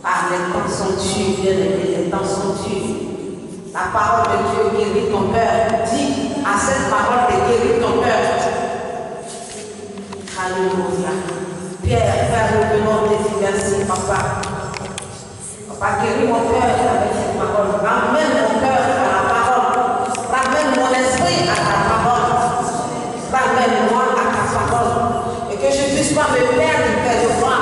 Par les temps sont durs, bien aimés, les temps sont durs. La parole de Dieu guérit ton cœur. Dis à cette parole de guérir ton cœur. Alléluia. Pierre, Père, nous venons te dire merci, papa. Papa, guéris mon cœur avec cette parole. Ramène mon cœur à la parole. Ramène mon esprit à ta parole. Ramène-moi à ta parole. Et que je ne puisse pas me perdre, Père de moi.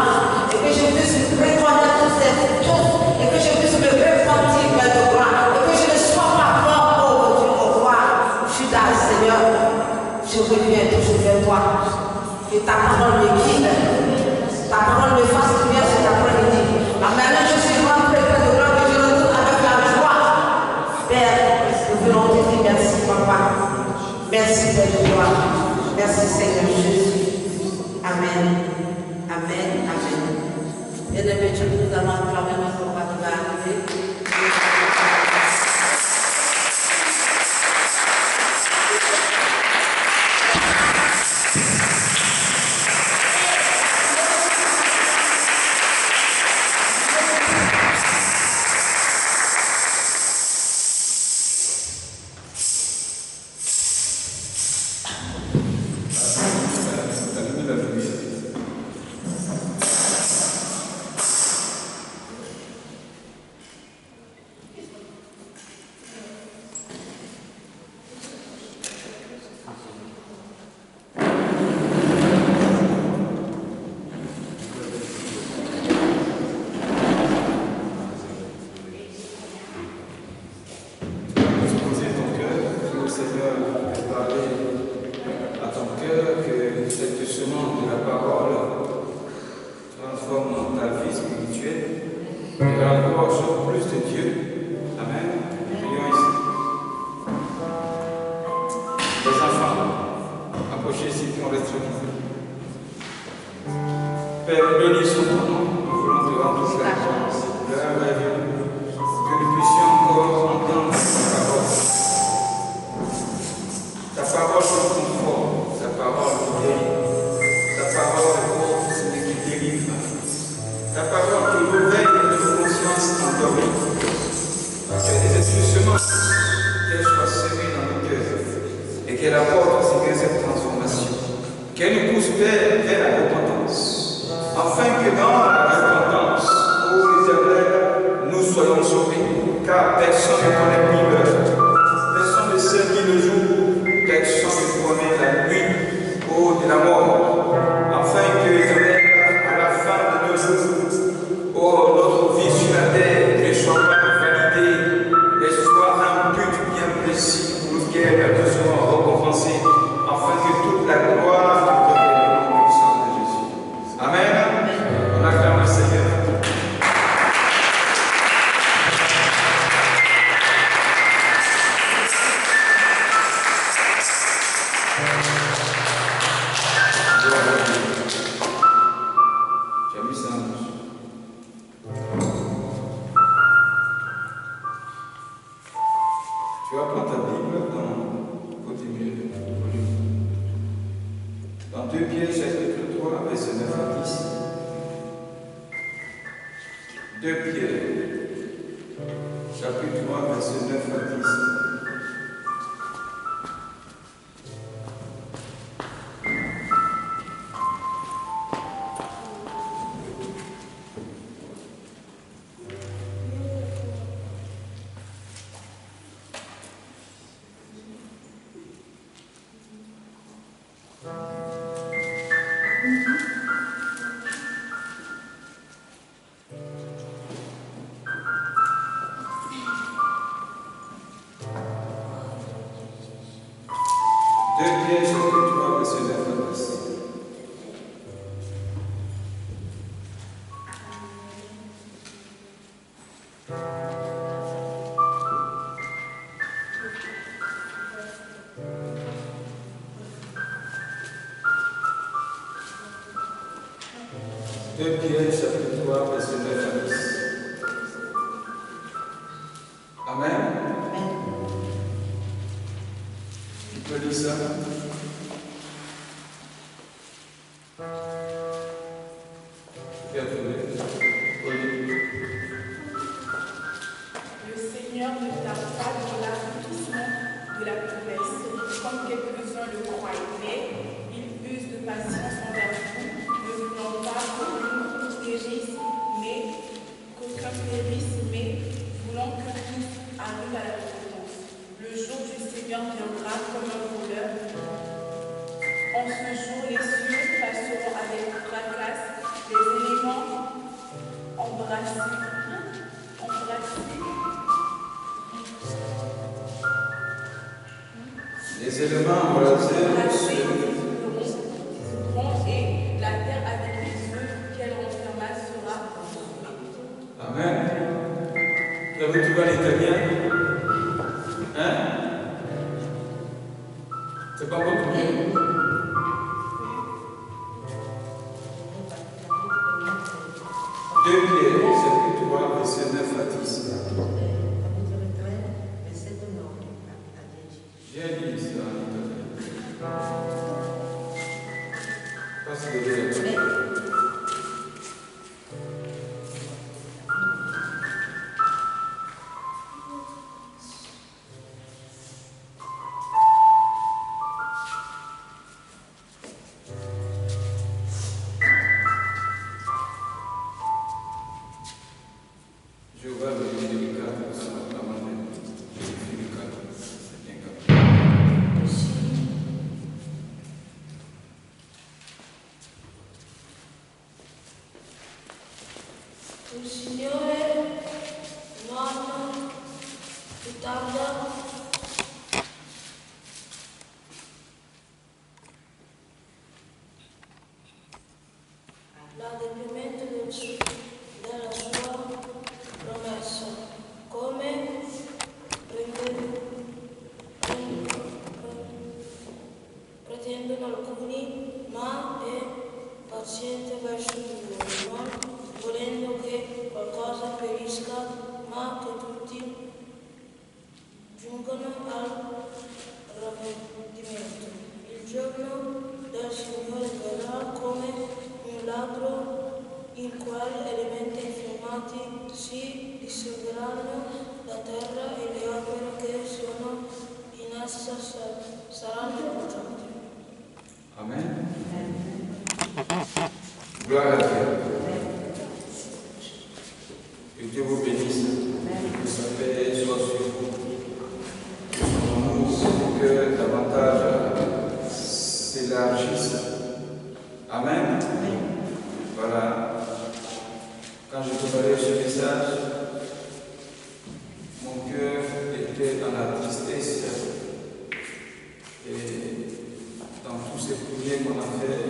Et que je puisse reconnaître toutes ces choses. Et que je puisse me repentir, Père de moi. Et que je ne sois pas mort, oh Dieu, au roi. Je suis là, Seigneur. Je reviens toujours vers toi. Que ta parole me guide. Ta parole me fasse du bien cet après-midi. Maintenant, je suis rentré, Père de gloire, que je retourne avec la joie. Père, nous voulons te dire merci, papa. Merci, Père de gloire. Merci, Seigneur Jésus. Amen. Amen. Amen. Bien-aimés, nous allons acclamer notre roi qui va arriver. Les éléments embrasés et la terre avec les feux qu'elle renferma sera. Amen. Vous avez trouvé l'italien? Hein? C'est pas votre mieux? 2 Pierre, chapitre 3, verset 9 à 10. J'ai dit ça en italien. Pas si vous devez être. Je vois le délicat de ça, la manière de délicat. C'est bien grave. Il Signore non ritarda l'adempimento della sua promessa, come pretendono alcuni, ma è paziente verso di voi, non volendo che qualcosa perisca, ma che tutti giungano al ravvedimento. Il giorno del Signore verrà come un ladro, il quale elementi infiammati si dissolveranno la terra e le opere che sono in essa saranno bruciate. Amen. Gloire à Dieu. Que Dieu vous bénisse. Que sa paix soit sur vous. Pour que davantage s'élargisse. Amen. Voilà. Quand je préparais ce message, mon cœur était dans la tristesse. Et dans tous ces prières qu'on a fait,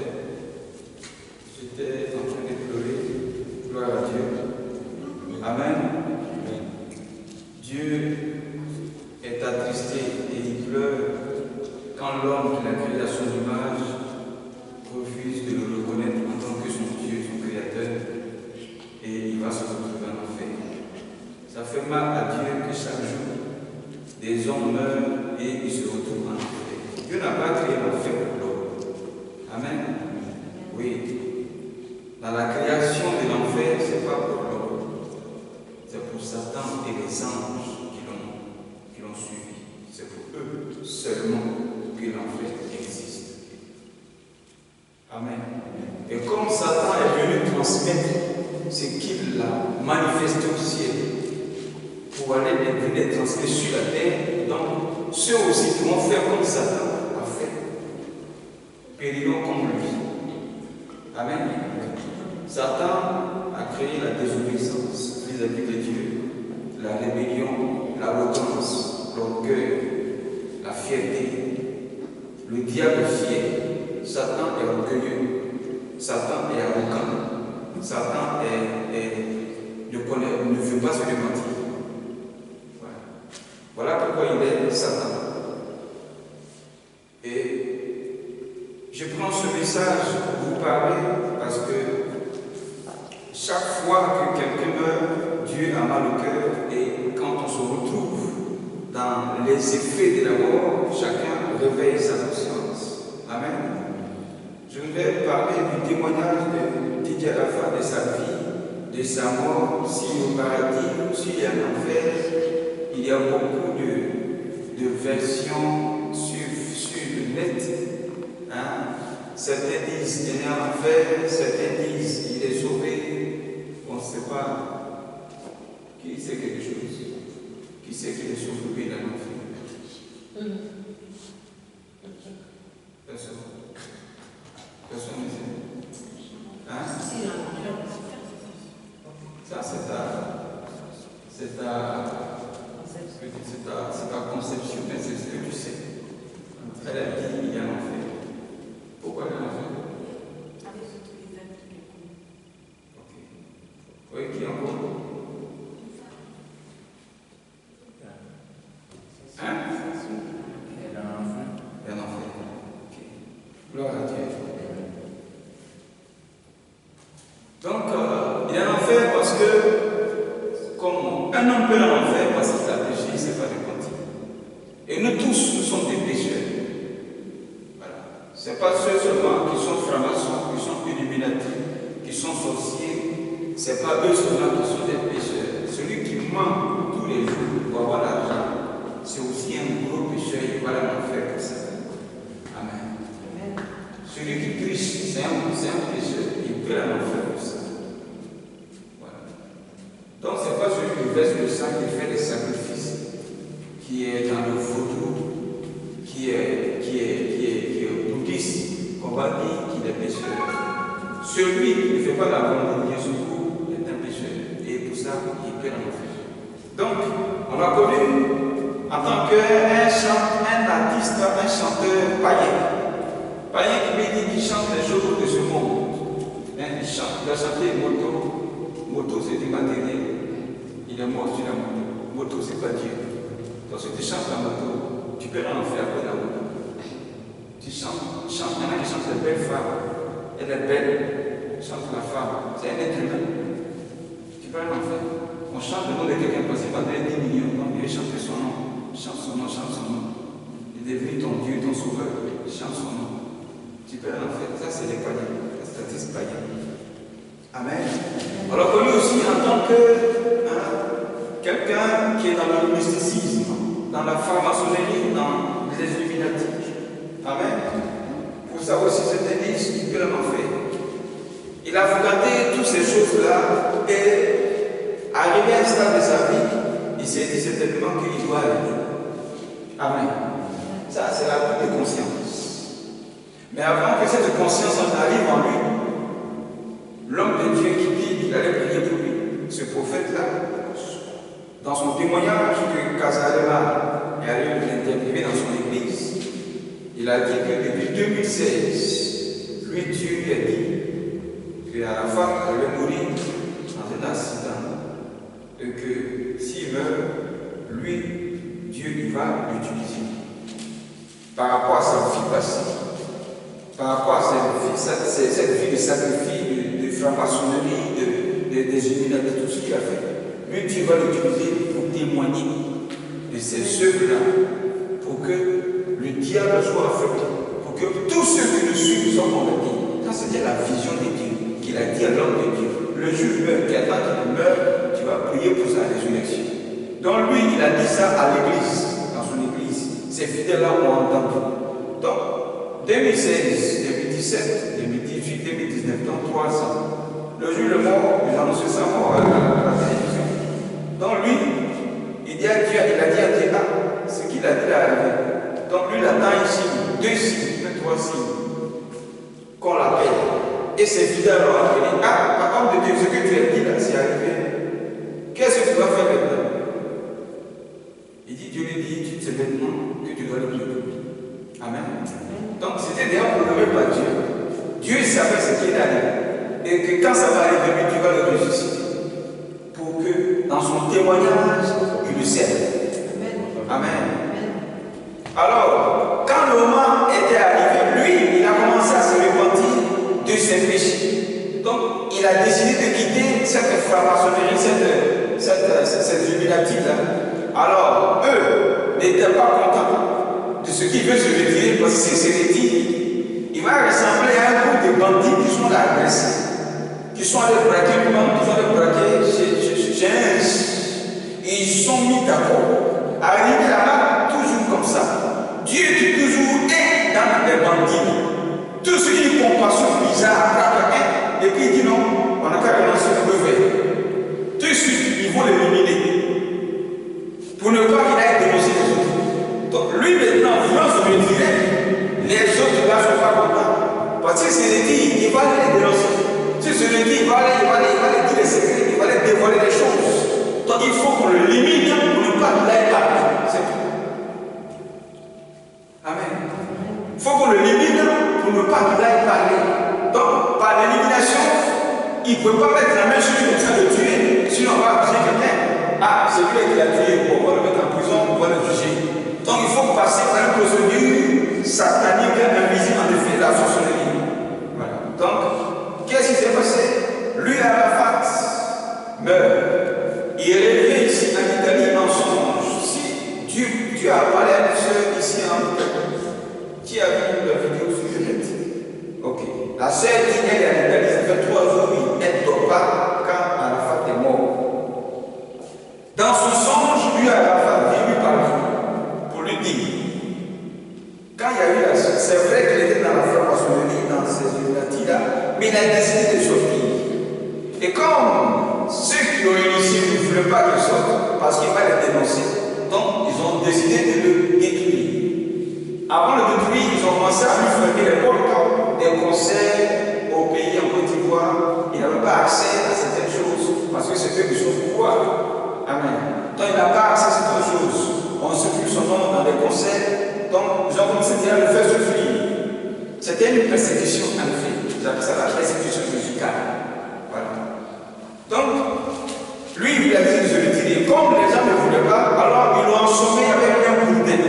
j'étais en train de pleurer. Gloire à Dieu. Amen. Dieu est attristé et il pleure quand l'homme qui l'a créé à son image refuse de le reconnaître en tant que son Dieu, son Créateur, et il va se retrouver en enfer. Ça fait mal à Dieu que chaque jour, des hommes meurent et ils se retrouvent en enfer. Dieu n'a pas créé l'enfer pour l'homme. Amen. Oui. Dans la création de l'enfer, ce n'est pas pour l'homme. C'est pour Satan et les anges qui l'ont suivi. C'est pour eux seulement que l'enfer existe. Amen. Et comme Satan est venu transmettre ce qu'il a manifesté au ciel pour aller les transmettre sur la terre, donc ceux aussi qui vont faire comme Satan a fait, périront comme lui. Amen. Satan a créé la désobéissance vis-à-vis de Dieu, la rébellion, l'arrogance, l'orgueil, la fierté. Le diable est fier. Satan est orgueilleux. Satan est arrogant. Satan ne veut pas se démentir. Voilà pourquoi il est Satan. Et je prends ce message pour vous parler parce que chaque fois que quelqu'un meurt, Dieu a mal au cœur et quand on se retrouve dans les effets de la mort, chacun réveille sa conscience. Amen. Je vais parler du témoignage de Didier Alpha, de sa vie, de sa mort, s'il est au paradis ou s'il est en enfer. Il y a beaucoup de versions sur le net. Hein? Certains disent qu'il est en enfer, certains disent qu'il est sauvé. On ne sait pas. Qui sait quelque chose? Qui sait qu'il est sauvé dans l'enfer? Personne. Personne ne sait. Hein? Ça? c'est ta conception, mais c'est ce que tu sais. Elle a dit il y a l'enfer. Pourquoi il y a l'enfer? Avec tous les amis qu'elle connaît. Ok. Oui, qui encore? Hein? Il y a l'enfer. Il y a l'enfer. Ok. Gloire à Dieu. Donc, il y a l'enfer parce que, comme un homme peut aller en enfer parce qu'il a péché, il ne s'est pas repenti. Et nous tous, nous sommes des pécheurs. Voilà. Ce n'est pas ceux seulement qui sont francs-maçons, qui sont illuminatifs, qui sont sorciers. Ce n'est pas eux seulement qui sont des pécheurs. Celui qui ment tous les jours pour avoir l'argent, c'est aussi un gros pécheur, il va aller en enfer pour ça. Amen. Celui qui triche, c'est un pécheur, il peut aller en enfer pour ça. Donc, ce n'est pas celui qui verse le sang, qui fait des sacrifices, qui est dans le vaudou, qui est bouddhiste, qu'on va dire qu'il est pécheur. Celui qui ne fait pas la volonté de Dieu sur vous est un pécheur. Et pour ça, il peut en enfer. Donc, on l'a connu en tant qu'un artiste, un chanteur païen. Païen qui veut dire qu'il chante les choses de ce monde. Il a chanté moto, c'est du matériel. Il est mort sur la moto. Moto, c'est pas Dieu. Donc, si tu chantes la moto, tu peux en faire après la moto. Tu chantes. Il y en a qui chantent les belles femmes. Elle est belle. Chante la femme. C'est un être humain. Tu peux en faire. On chante le nom de quelqu'un parce qu'il va donner 10 millions. Donc, il veut chanter son nom. Chante son nom, chante son nom. Il est devenu ton Dieu, ton sauveur. Chante son nom. Tu peux en faire. Ça, c'est les païens. Les statistiques païens. Amen. Alors que lui aussi, en tant que quelqu'un qui est dans le mysticisme, dans la franc-maçonnerie, dans les illuminatifs. Amen. Pour ça aussi, cette église, il peut l'en faire. Il a regardé toutes ces choses-là et arrivé à un stade de sa vie, il s'est dit certainement qu'il doit aller. Amen. Ça, c'est la prise de conscience. Mais avant que cette conscience en arrive en lui, l'homme de Dieu qui dit qu'il allait prier pour lui, ce prophète-là, dans son témoignage que Kazarema est allé l'interviewer dans son église, il a dit que depuis 2016, lui, Dieu lui a dit qu'à la fin, il allait mourir dans un accident et que s'il meurt, lui, Dieu il va l'utiliser par rapport à sa vie passée, par rapport à cette vie de sacrifice, de franc-maçonnerie, des illuminatifs, tout ce qu'il a fait. Lui, Dieu va l'utiliser pour témoigner de ces œuvres-là, pour que le diable soit affaibli, pour que tous ceux qui le suivent soient convertis. Ça, c'était la vision de Dieu qu'il a dit à l'homme de Dieu. Le juge meurt, qui attend qu'il meure, tu vas prier pour sa résurrection. Donc lui, il a dit ça à l'église, dans son église. Ces fidèles-là ont entendu. Donc, 2016, 2017, 2018, 2019, dans 3 ans, le jour le mort, il a annoncé sa mort à la télévision. Donc lui, il dit à Dieu, il a dit à Dieu, ce qu'il a dit là arrivé. Donc lui, il attend ici 2 signes, 3 signes, qu'on l'appelle. Et ses fidèles l'ont appelé. Par contre de Dieu, ce que tu as dit là, c'est arrivé. Qu'est-ce que tu dois faire maintenant? Il dit, Dieu lui dit, tu sais maintenant que tu dois le prier. Amen. Donc c'était déjà programmé par Dieu. Dieu savait ce qu'il allait. Et que quand ça va arriver, lui, tu vas le ressusciter. Pour que dans son témoignage, il le serve. Amen. Alors, quand le moment était arrivé, lui, il a commencé à se repentir de ses péchés. Donc, il a décidé de quitter cette franc-maçonnerie, cette illuminative-là. Alors, eux n'étaient pas contents de ce qu'il veut se retirer, parce que s'il se retire, il va ressembler à un groupe de bandits qui sont là agressés, qui sont allés braquer lui-même, qui sont allés braquer chez un riche. Et ils sont mis d'accord. Arrivé là-bas, toujours comme ça. Dieu qui toujours est dans les bandits. Tout ce qui est compassion bizarre, et puis il dit non, on n'a qu'à relancer le brevet. Tout de suite, ils vont l'éliminer. Pour ne pas qu'il aille dénoncer les autres. Donc lui maintenant, voulant se retirer, les autres là ne sont pas contents. Parce que c'est dit, il va les dénoncer. Si c'est dit, il va aller dire les secrets, il va les dévoiler des choses. Donc il faut qu'on le limite pour ne pas l'aller parler. C'est tout. Amen. Il faut qu'on le limite pour ne pas l'aller parler. Donc par l'élimination, il ne peut pas mettre la main sur lui en train de tuer. Sinon on va accuser quelqu'un. Ah, celui-là qui l'a tué, on va le mettre en prison, on va le juger. Donc il faut passer par une procédure satanique, invisible en effet, la sorcellerie. Voilà. Donc, qu'est-ce qui s'est passé? Lui, Arafat, meurt. Il est rêvé ici en Italie en songe. Si Dieu a parlé à une soeur ici en Italie, qui a vu la vidéo sur le net? Ok. La sœur dit qu'elle est en Italie, ça fait 3 jours, elle ne dort pas quand Arafat est mort. Dans son songe, lui, Arafat vient lui parler pour lui dire. Quand il y a eu la suite, c'est vrai qu'il était dans la franc-maçonnerie, dans ces unités-là, mais il a décidé de sortir. Et comme ceux qui l'ont initié ne voulaient pas qu'il sorte, parce qu'il va les dénoncer, donc ils ont décidé de le détruire. Avant de le détruire, ils ont commencé à lui fermer les portes des concerts au pays en Côte d'Ivoire. Il n'avait pas accès à certaines choses, parce que c'est eux qui sont au pouvoir. Amen. Donc il n'a pas accès à certaines choses. On ne sait plus son nom dans les concerts. Donc, ils ont commencé à le faire souffrir. C'était une persécution, en effet. J'appelle ça la persécution musicale. Voilà. Donc, lui, il a dit de se retirer. Comme les gens ne voulaient pas, alors ils l'ont ensommé avec un bourdin.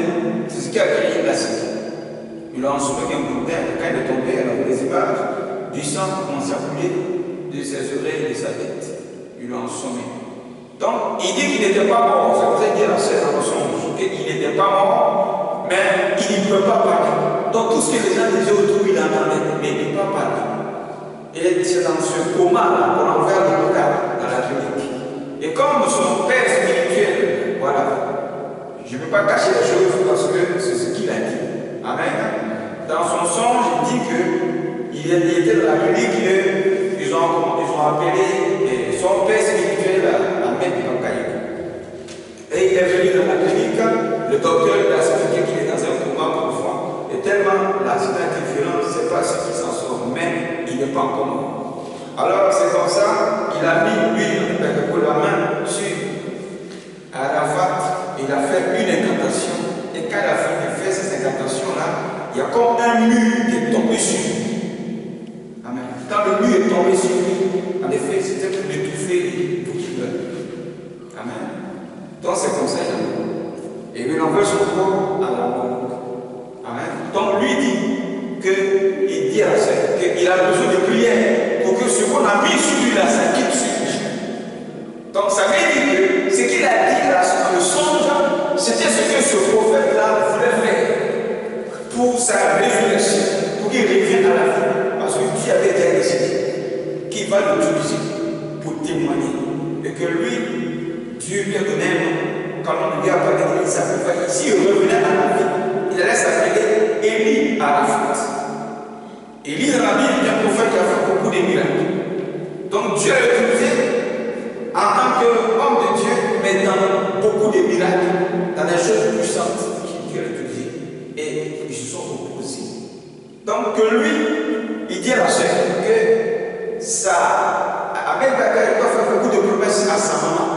C'est ce qui a créé la cité. Ils l'ont ensommé avec un bourdin. Quand il est tombé, il a vu les images. Du sang commençait à couler de ses oreilles et de sa tête. Ils l'ont ensommé. Donc, il dit qu'il n'était pas mort. Ça veut dire à ses mensonges qu'il n'était pas mort. Mais il ne peut pas parler. Donc tout ce que les gens disaient autour, il entendait, mais il ne peut pas parler. Il est dans ce coma qu'on a ouvert le regard dans la clinique. Et comme son père spirituel, voilà, je ne peux pas cacher les choses parce que c'est ce qu'il a dit. Amen. Dans son songe, il dit qu'il était dans la clinique, ils ont appelé son père spirituel à mettre dans le cahier. Et il est venu dans la clinique, le docteur lui a expliqué qu'il est dans un coma profond. Et tellement l'accident est violent, je ne sais pas ce qui s'en sort, mais il n'est pas encore mort. Alors c'est comme ça, il a mis lui la main sur Arafat, il a fait une incantation. Et quand il a fait cette incantation-là, il y a comme un mur qui est tombé sur lui. Amen. Quand le mur est tombé sur lui, en effet, c'était pour l'étouffer pour qu'il meure. Amen. Donc c'est comme ça, et il envoie son corps à la mort. Amen. Donc lui dit qu'il dit à la sœur qu'il a besoin de prière pour que ce qu'on a mis sur lui là, ça quitte sur lui. Donc ça veut dire que ce qu'il a dit dans le songe, c'était ce que ce prophète-là voulait faire pour sa résurrection, pour qu'il revienne à la vie. Parce que Dieu avait déjà décidé qu'il va l'utiliser pour témoigner et que lui, Dieu lui a donné un nom. Quand on lui a parlé, il s'appelait, s'il revenait à la vie, il allait s'appeler Élie Arafat. Élie dans la Bible est un prophète qui a fait beaucoup de miracles. Donc Dieu l'a utilisé en tant qu'homme de Dieu, mais dans beaucoup de miracles, dans des choses puissantes qui Dieu l'a utilisé. Et ils se sont opposés. Donc que lui, il dit à la sœur que ça, Ahmed Bakar, il doit faire beaucoup de promesses à sa maman.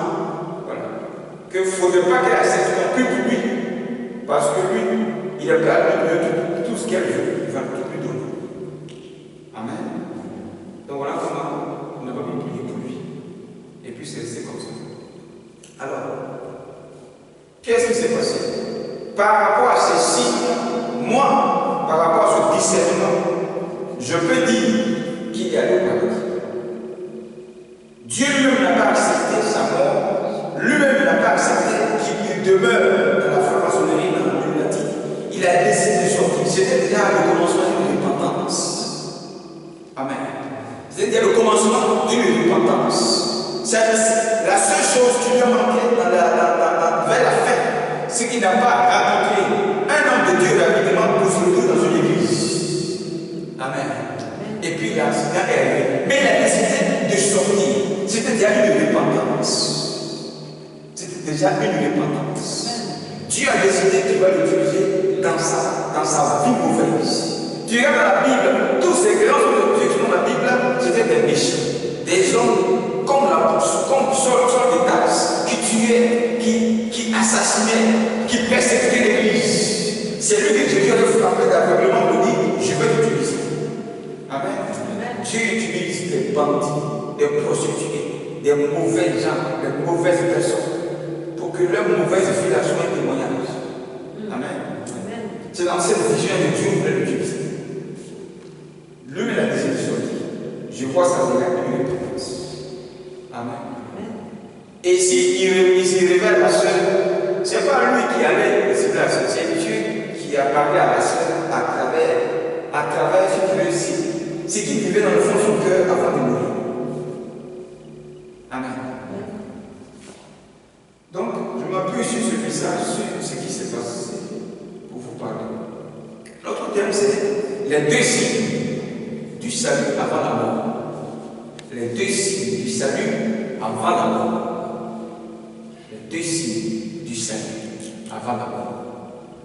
Qu'il ne faudrait pas qu'elle accepte non plus pour lui. Parce que lui, il est prêt à lui donner tout ce qu'elle veut. Il va tout lui donner. Amen. Donc voilà comment on n'a pas pu prier pour lui. Et puis c'est comme ça. Alors, qu'est-ce qui s'est passé? Par rapport à ces signes, moi, par rapport à ce discernement, je peux dire qu'il y a le paradis. Dieu lui-même n'a pas accepté sa mort. Lui-même n'a pas accepté qu'il demeure dans la franc-maçonnerie, dans la lunatique. Il a décidé de sortir. C'était déjà le commencement d'une repentance. Amen. C'était déjà le commencement d'une repentance. C'est la seule chose qui lui a manqué vers la fin, c'est qu'il n'a pas rencontré un homme de Dieu rapidement pour se retrouver dans une église. Amen. Et puis l'accident est arrivé. Mais il a décidé de sortir. C'était déjà une repentance. C'était déjà une repentance. Dieu a décidé qu'il va l'utiliser dans sa vie mauvaise. Tu regardes dans la Bible, tous ces grands hommes de Dieu qui sont dans la Bible, c'était des méchants, des hommes comme Saul de Tarse, qui tuait, qui assassinait, qui persécutait l'Église. C'est lui que Jésus a frappé d'aveuglement pour dire, je vais l'utiliser. Amen. Dieu utilise des bandits, des prostituées, des mauvais gens, des mauvaises personnes, pour que leur mauvaise vie la soit un témoignage. Amen. C'est dans cette vision que Dieu voulait l'utiliser. Lui, il a dit cette chose. Je vois ça, il a une réponse. Amen. Et s'il se révèle à la soeur, ce n'est pas lui qui allait se placer, c'est Dieu qui a parlé à la soeur à travers ce qui vivait dans le fond de son cœur avant de mourir. Amen. Donc, je m'appuie sur ce message, sur ce qui s'est passé pour vous parler. L'autre thème, c'est les deux signes du salut avant la mort. Les deux signes du salut avant la mort. Les deux signes du salut avant la mort.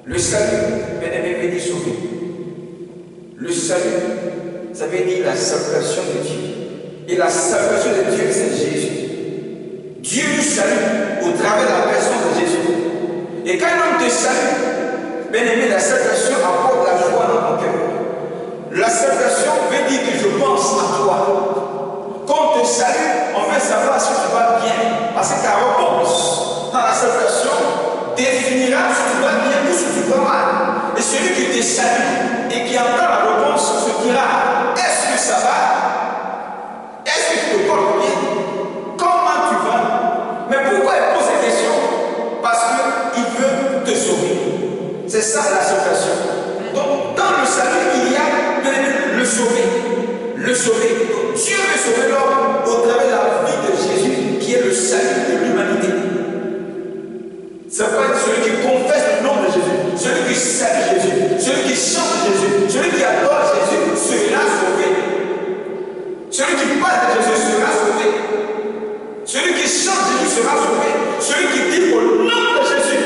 Le salut, bien-aimé, veut dire sauver. Le salut, ça veut dire la salvation de Dieu. Et la salvation de Dieu, c'est Jésus. Dieu nous salue au travers de la personne de Jésus. Et quand un homme te salue, bien-aimé, la salvation apporte la joie dans ton cœur. La salvation veut dire que je pense à toi. Quand on te salue, on veut savoir si tu vas bien. Parce que ta réponse dans la salvation définira si tu vas bien ou si tu vas mal. Et celui qui te salue et qui entend la réponse se dira, est-ce que ça va? Est-ce que tu te portes bien? Comment tu vas? Mais pourquoi il pose cette question? Parce qu'il veut te sauver. C'est ça la salvation. Donc dans le salut, il y a le sauver. Le sauver. Donc, Dieu veut sauver l'homme au travers de la vie de Jésus, qui est le salut de l'humanité. Ça peut être celui qui confesse le nom de Jésus, celui qui salue Jésus, celui qui chante Jésus, celui qui adore Jésus sera sauvé. Celui qui parle de Jésus sera sauvé. Celui qui chante Jésus sera sauvé. Celui qui dit au nom de Jésus,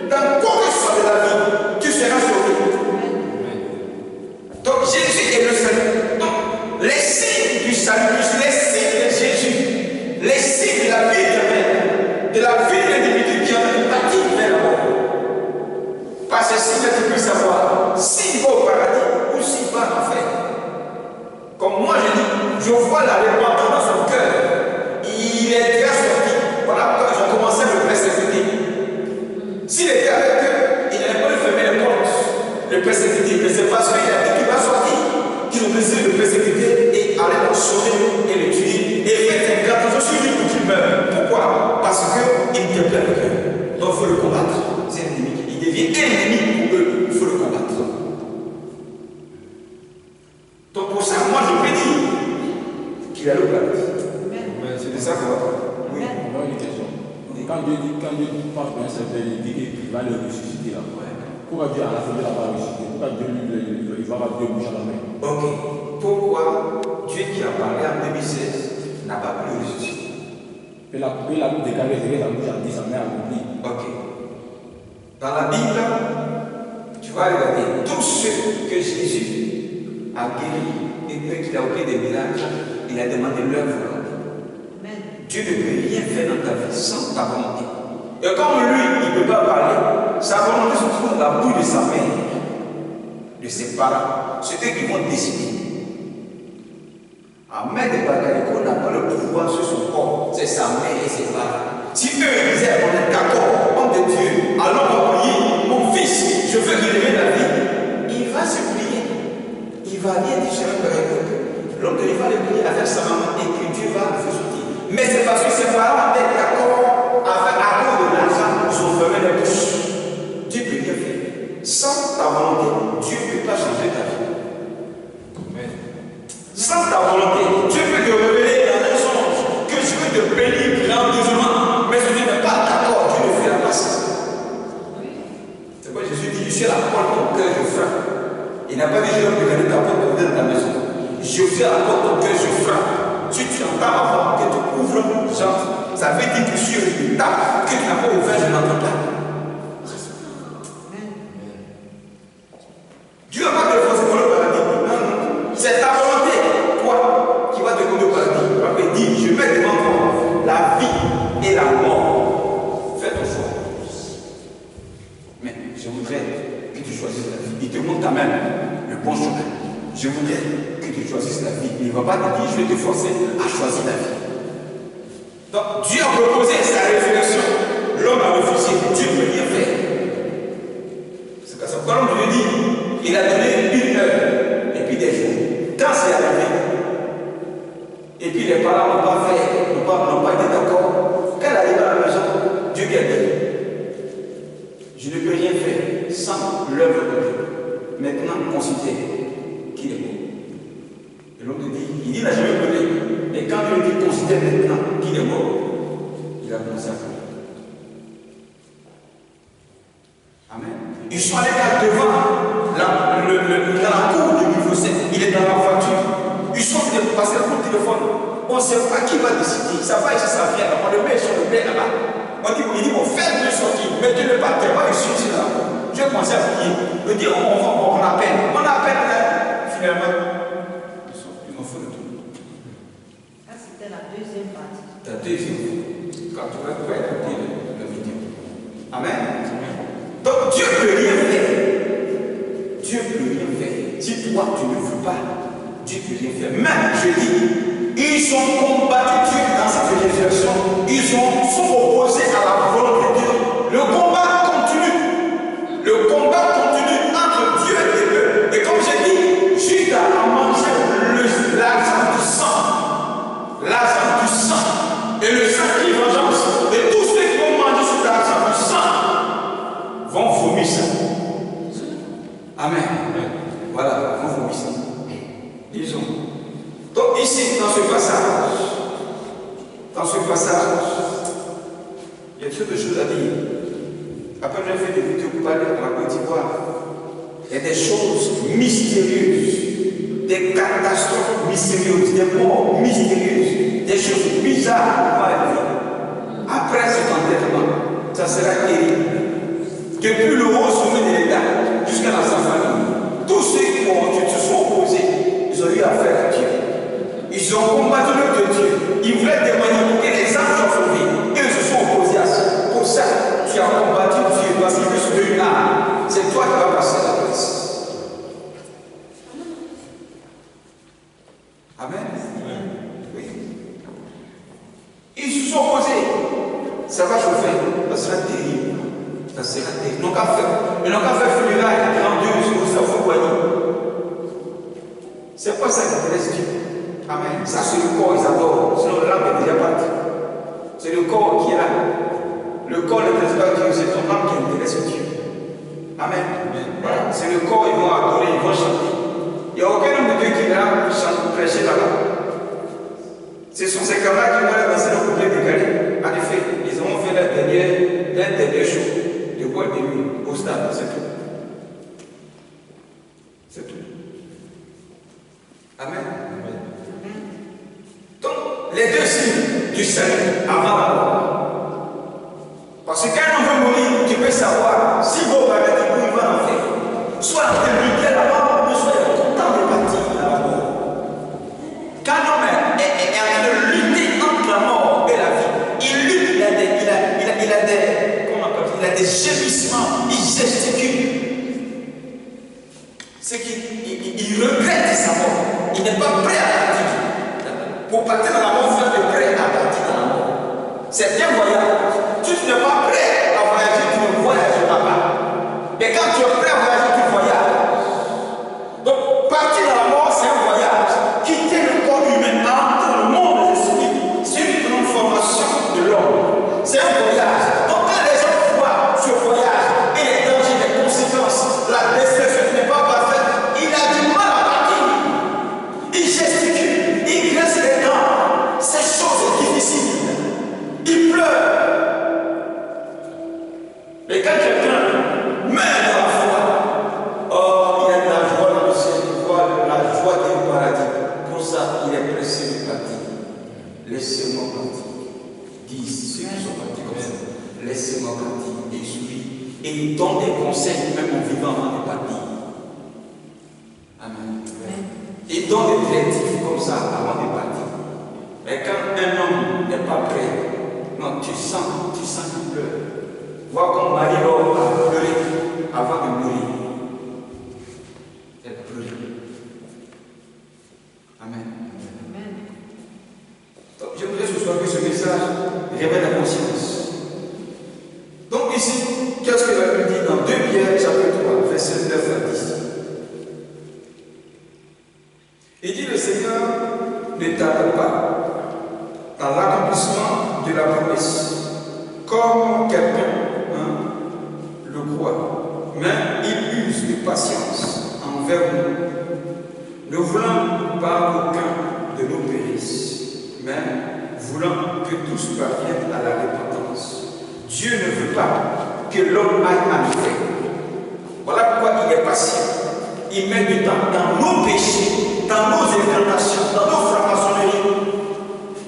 dans quoi que ce soit de la vie, tu seras sauvé. Donc Jésus est le salut. Donc les signes du salut, les signes de Jésus, les signes de la vie éternelle, de la vie de l'individu qui a bâti vers la mort. Par ces signes, tu peux savoir s'il va au paradis ou s'il va en enfer. Comme moi je dis, je vois la repentance dans son cœur. Il est déjà sorti. Voilà pourquoi j'ai commencé à le persécuter. S'il était avec eux, il n'allait pas lui fermer les portes, le persécuter. Mais c'est parce qu'il a dit qu'il va sortir qu'ils ont décidé de le persécuter et aller le sauver et le tuer. Et faire un grand chose sur lui pour qu'il meure. Pourquoi? Parce qu'il ne tient plus avec eux. Donc il faut le combattre. C'est un ennemi. Il devient un ennemi pour eux. Il faut le combattre. Donc pour ça, moi je prédis qu'il a le paradis. C'est de ça qu'on va parler. Oui. Moi, une question. Quand Dieu passe par un certain, il dit qu'il va le ressusciter là. Pourquoi Dieu a la fin de la part ressusciter? Pourquoi Dieu il va avoir deux bouches à la main? Ok. Pourquoi Dieu qui a parlé en 2016 n'a pas pu le ressusciter? Et la Bible déclaré que la bouche a dit sa mère a oublié. Ok. Dans la Bible, tu vas regarder tous ceux que Jésus a guéris et qu'il a oublié des miracles, il a demandé leur volonté. Dieu ne peut rien faire dans ta vie sans ta volonté. Et comme lui, il ne peut pas parler, sa volonté se trouve dans la bouche de sa mère, de ses parents. C'est eux qui vont décider. Ahmed de Bagariko n'a pas le pouvoir sur son corps, c'est sa mère et ses parents. Si eux disaient, on est d'accord, homme de Dieu, allons on va prier, mon fils, je veux qu'il revienne la vie, il va se plier. Il va rien dire sur un Bagariko. L'homme de Dieu va le prier avec sa maman et que Dieu va le faire sortir. Mais c'est parce que ses parents étaient d'accord avec à cause de l'argent, ils ont fermé les bouches. Dieu peut rien faire. Sans ta volonté, Dieu ne peut pas changer ta vie. Sans ta volonté, Dieu peut te révéler dans un songe que je veux te bénir grandiosement, mais si tu n'es pas d'accord, Dieu ne fait la passe. C'est pourquoi Jésus dit, je suis à la porte de ton cœur, je frappe. Il n'a pas dit, je vais regarder ta porte dans ta maison. Je suis à la porte de ton cœur, je frappe. Si tu entends avant que tu ouvres, genre, ça veut dire que sur une table que tu n'as pas ouvert, je n'entends pas. Dieu n'a pas de force pour le paradis. Non, non. C'est ta volonté, toi, qui va te conduire au paradis. Tu vas me dire, je vais devant toi. la mort. Fais ton choix. Mais je voudrais que tu choisisses la vie. Il te montre quand même le bon chemin. Je voudrais que tu choisisses la vie. Il ne va pas te dire, je vais te forcer à choisir la vie. Donc, Dieu a proposé sa résurrection. L'homme a refusé. Dieu ne peut rien faire. C'est comme ça. Quand l'homme lui dit, il a donné une heure et puis des jours. Quand c'est arrivé, et puis les parents n'ont pas fait, n'ont pas été d'accord. Quand elle arrive à la maison, Dieu lui a dit, je ne peux rien faire sans l'œuvre de Dieu. Maintenant, considère qu'il est mort. Et l'homme dit, il n'a jamais pleuré. Mais quand Dieu dit, considère maintenant qu'il est mort, il a commencé à pleurer. Amen. Ils sont allés là devant dans la cour du Mifosset. Il est dans la voiture. Ils sont passés au téléphone. On ne sait pas qui va décider. Ça va ici, ça vient. On le met sur le père là-bas. Il dit, bon, faites-le sortir. Mettez-le par terre. Moi, je suis là. Je vais commencer à prier. Il dit, on appelle. On appelle. Finalement, ils m'ont fait le tour. Ça, c'était la deuxième partie. La deuxième. Quand tu vas écouter la vidéo. Amen. Donc Dieu ne peut rien faire. Dieu ne peut rien faire. Si toi tu ne veux pas, Dieu ne peut rien faire. Même, je dis, ils ont combattu Dieu dans cette résurrection. Ils sont opposés à la volonté de Dieu. Le combat continue. Le combat continue entre Dieu et eux. Et comme j'ai dit, Judas a mangé l'argent du sang. L'argent du sang. Et le sang qui est vengeance. Et tous ceux qui vont manger cet argent du sang vont vomir ça. Amen. Voilà, vont vomir ça. Disons. Donc ici, dans ce passage, il y a toutes choses à dire. Après, j'ai fait des vidéos pour parler de la Côte d'Ivoire. Il y a des choses mystérieuses, des catastrophes mystérieuses, des morts mystérieuses, des choses bizarres dans la vie. Après cet enterrement, ça sera terrible. Depuis le haut sommet de l'État jusqu'à la famille, tous ceux qui se sont opposés, ils ont eu affaire à Dieu. Ils ont combattu l'œuvre de Dieu. Ils voulaient témoigner que les âmes soient sauvées. Et ils se sont opposés à ça. Pour ça, tu as combattu Dieu parce qu'il veut sauver une âme. C'est toi qui vas passer à la place. Amen. Oui. Ils se sont opposés. Ça va chauffer. Ça sera terrible. Ça sera terrible. Ils n'ont qu'à faire funérailles grandiose pour sa foyer. C'est pas ça qui intéresse Dieu. Amen. Ça, c'est le corps, ils adorent. Sinon, l'âme est déjà partie. C'est le corps qui est là. Le corps n'intéresse pas Dieu, c'est ton âme qui intéresse Dieu. Amen. Voilà. C'est le corps, ils vont adorer, ils vont chanter. Il n'y a aucun homme de Dieu qui est là pour chanter, prêcher là-bas. Ce sont ces camarades qui vont aller danser le couplet décalé. En effet, ils ont fait leur dernier show de boîte de nuit au stade, c'est tout. C'est tout. Amen. Donc, les deux signes du salut avant la mort. Parce que quand on veut mourir, tu peux savoir si vos paradis où il va en faire. Soit en train de lutter la mort, soit il est content de partir à la mort. Quand l'homme est en train de lutter entre la mort et la vie, il lutte, il a des gémissements, il gesticule. C'est qu'il regrette sa mort. Il n'est pas prêt à partir. Pour partir dans la mort, il faut être prêt à partir dans la mort. C'est un voyage. Tu n'es pas prêt à voyager, tu ne voyageras pas. Mais quand tu es prêt à voyager, tu voyages. Donc, partir dans la mort, c'est un voyage. Quitter le corps humain, entrer dans le monde des esprits, c'est une transformation de l'homme. C'est un voyage. Donc, quand les gens voient ce voyage et les dangers, les conséquences, la destruction n'est pas parfaite, il a du mal à partir. Il gesticule, il graisse les dents. Ces choses difficiles. Il pleure. Mais quand quelqu'un meurt dans la foi, oh, il y a de la joie dans le ciel, il voit la joie du paradis. Pour ça, il est pressé de partir. Laissez-moi partir. Disent ceux qui sont partis comme ça. Laissez-moi partir. Et il sourit. Et il donne des conseils, même en vivant avant de partir. Amen. Il donne des directives comme ça avant de partir. Mais quand un homme n'est pas prêt, Non, tu sens qu'il pleure. Vois comme Marie-Laure a pleuré avant de mourir. Elle a pleuré. Amen. Donc, j'aimerais ce soir que ce message révèle la conscience. Donc ici, qu'est-ce que la Bible dit dans 2 Pierre chapitre 3, verset 9 à 10? Il dit: le Seigneur ne tarde pas dans l'accomplissement de la promesse, comme quelqu'un le croit, mais il use de patience envers nous, ne voulant pas qu'aucun de nous périsse, mais voulant que tous parviennent à la repentance. Dieu ne veut pas que l'homme aille en enfer. Voilà pourquoi il est patient. Il met du temps dans nos péchés, dans nos incarnations, dans nos francs-maçonneries,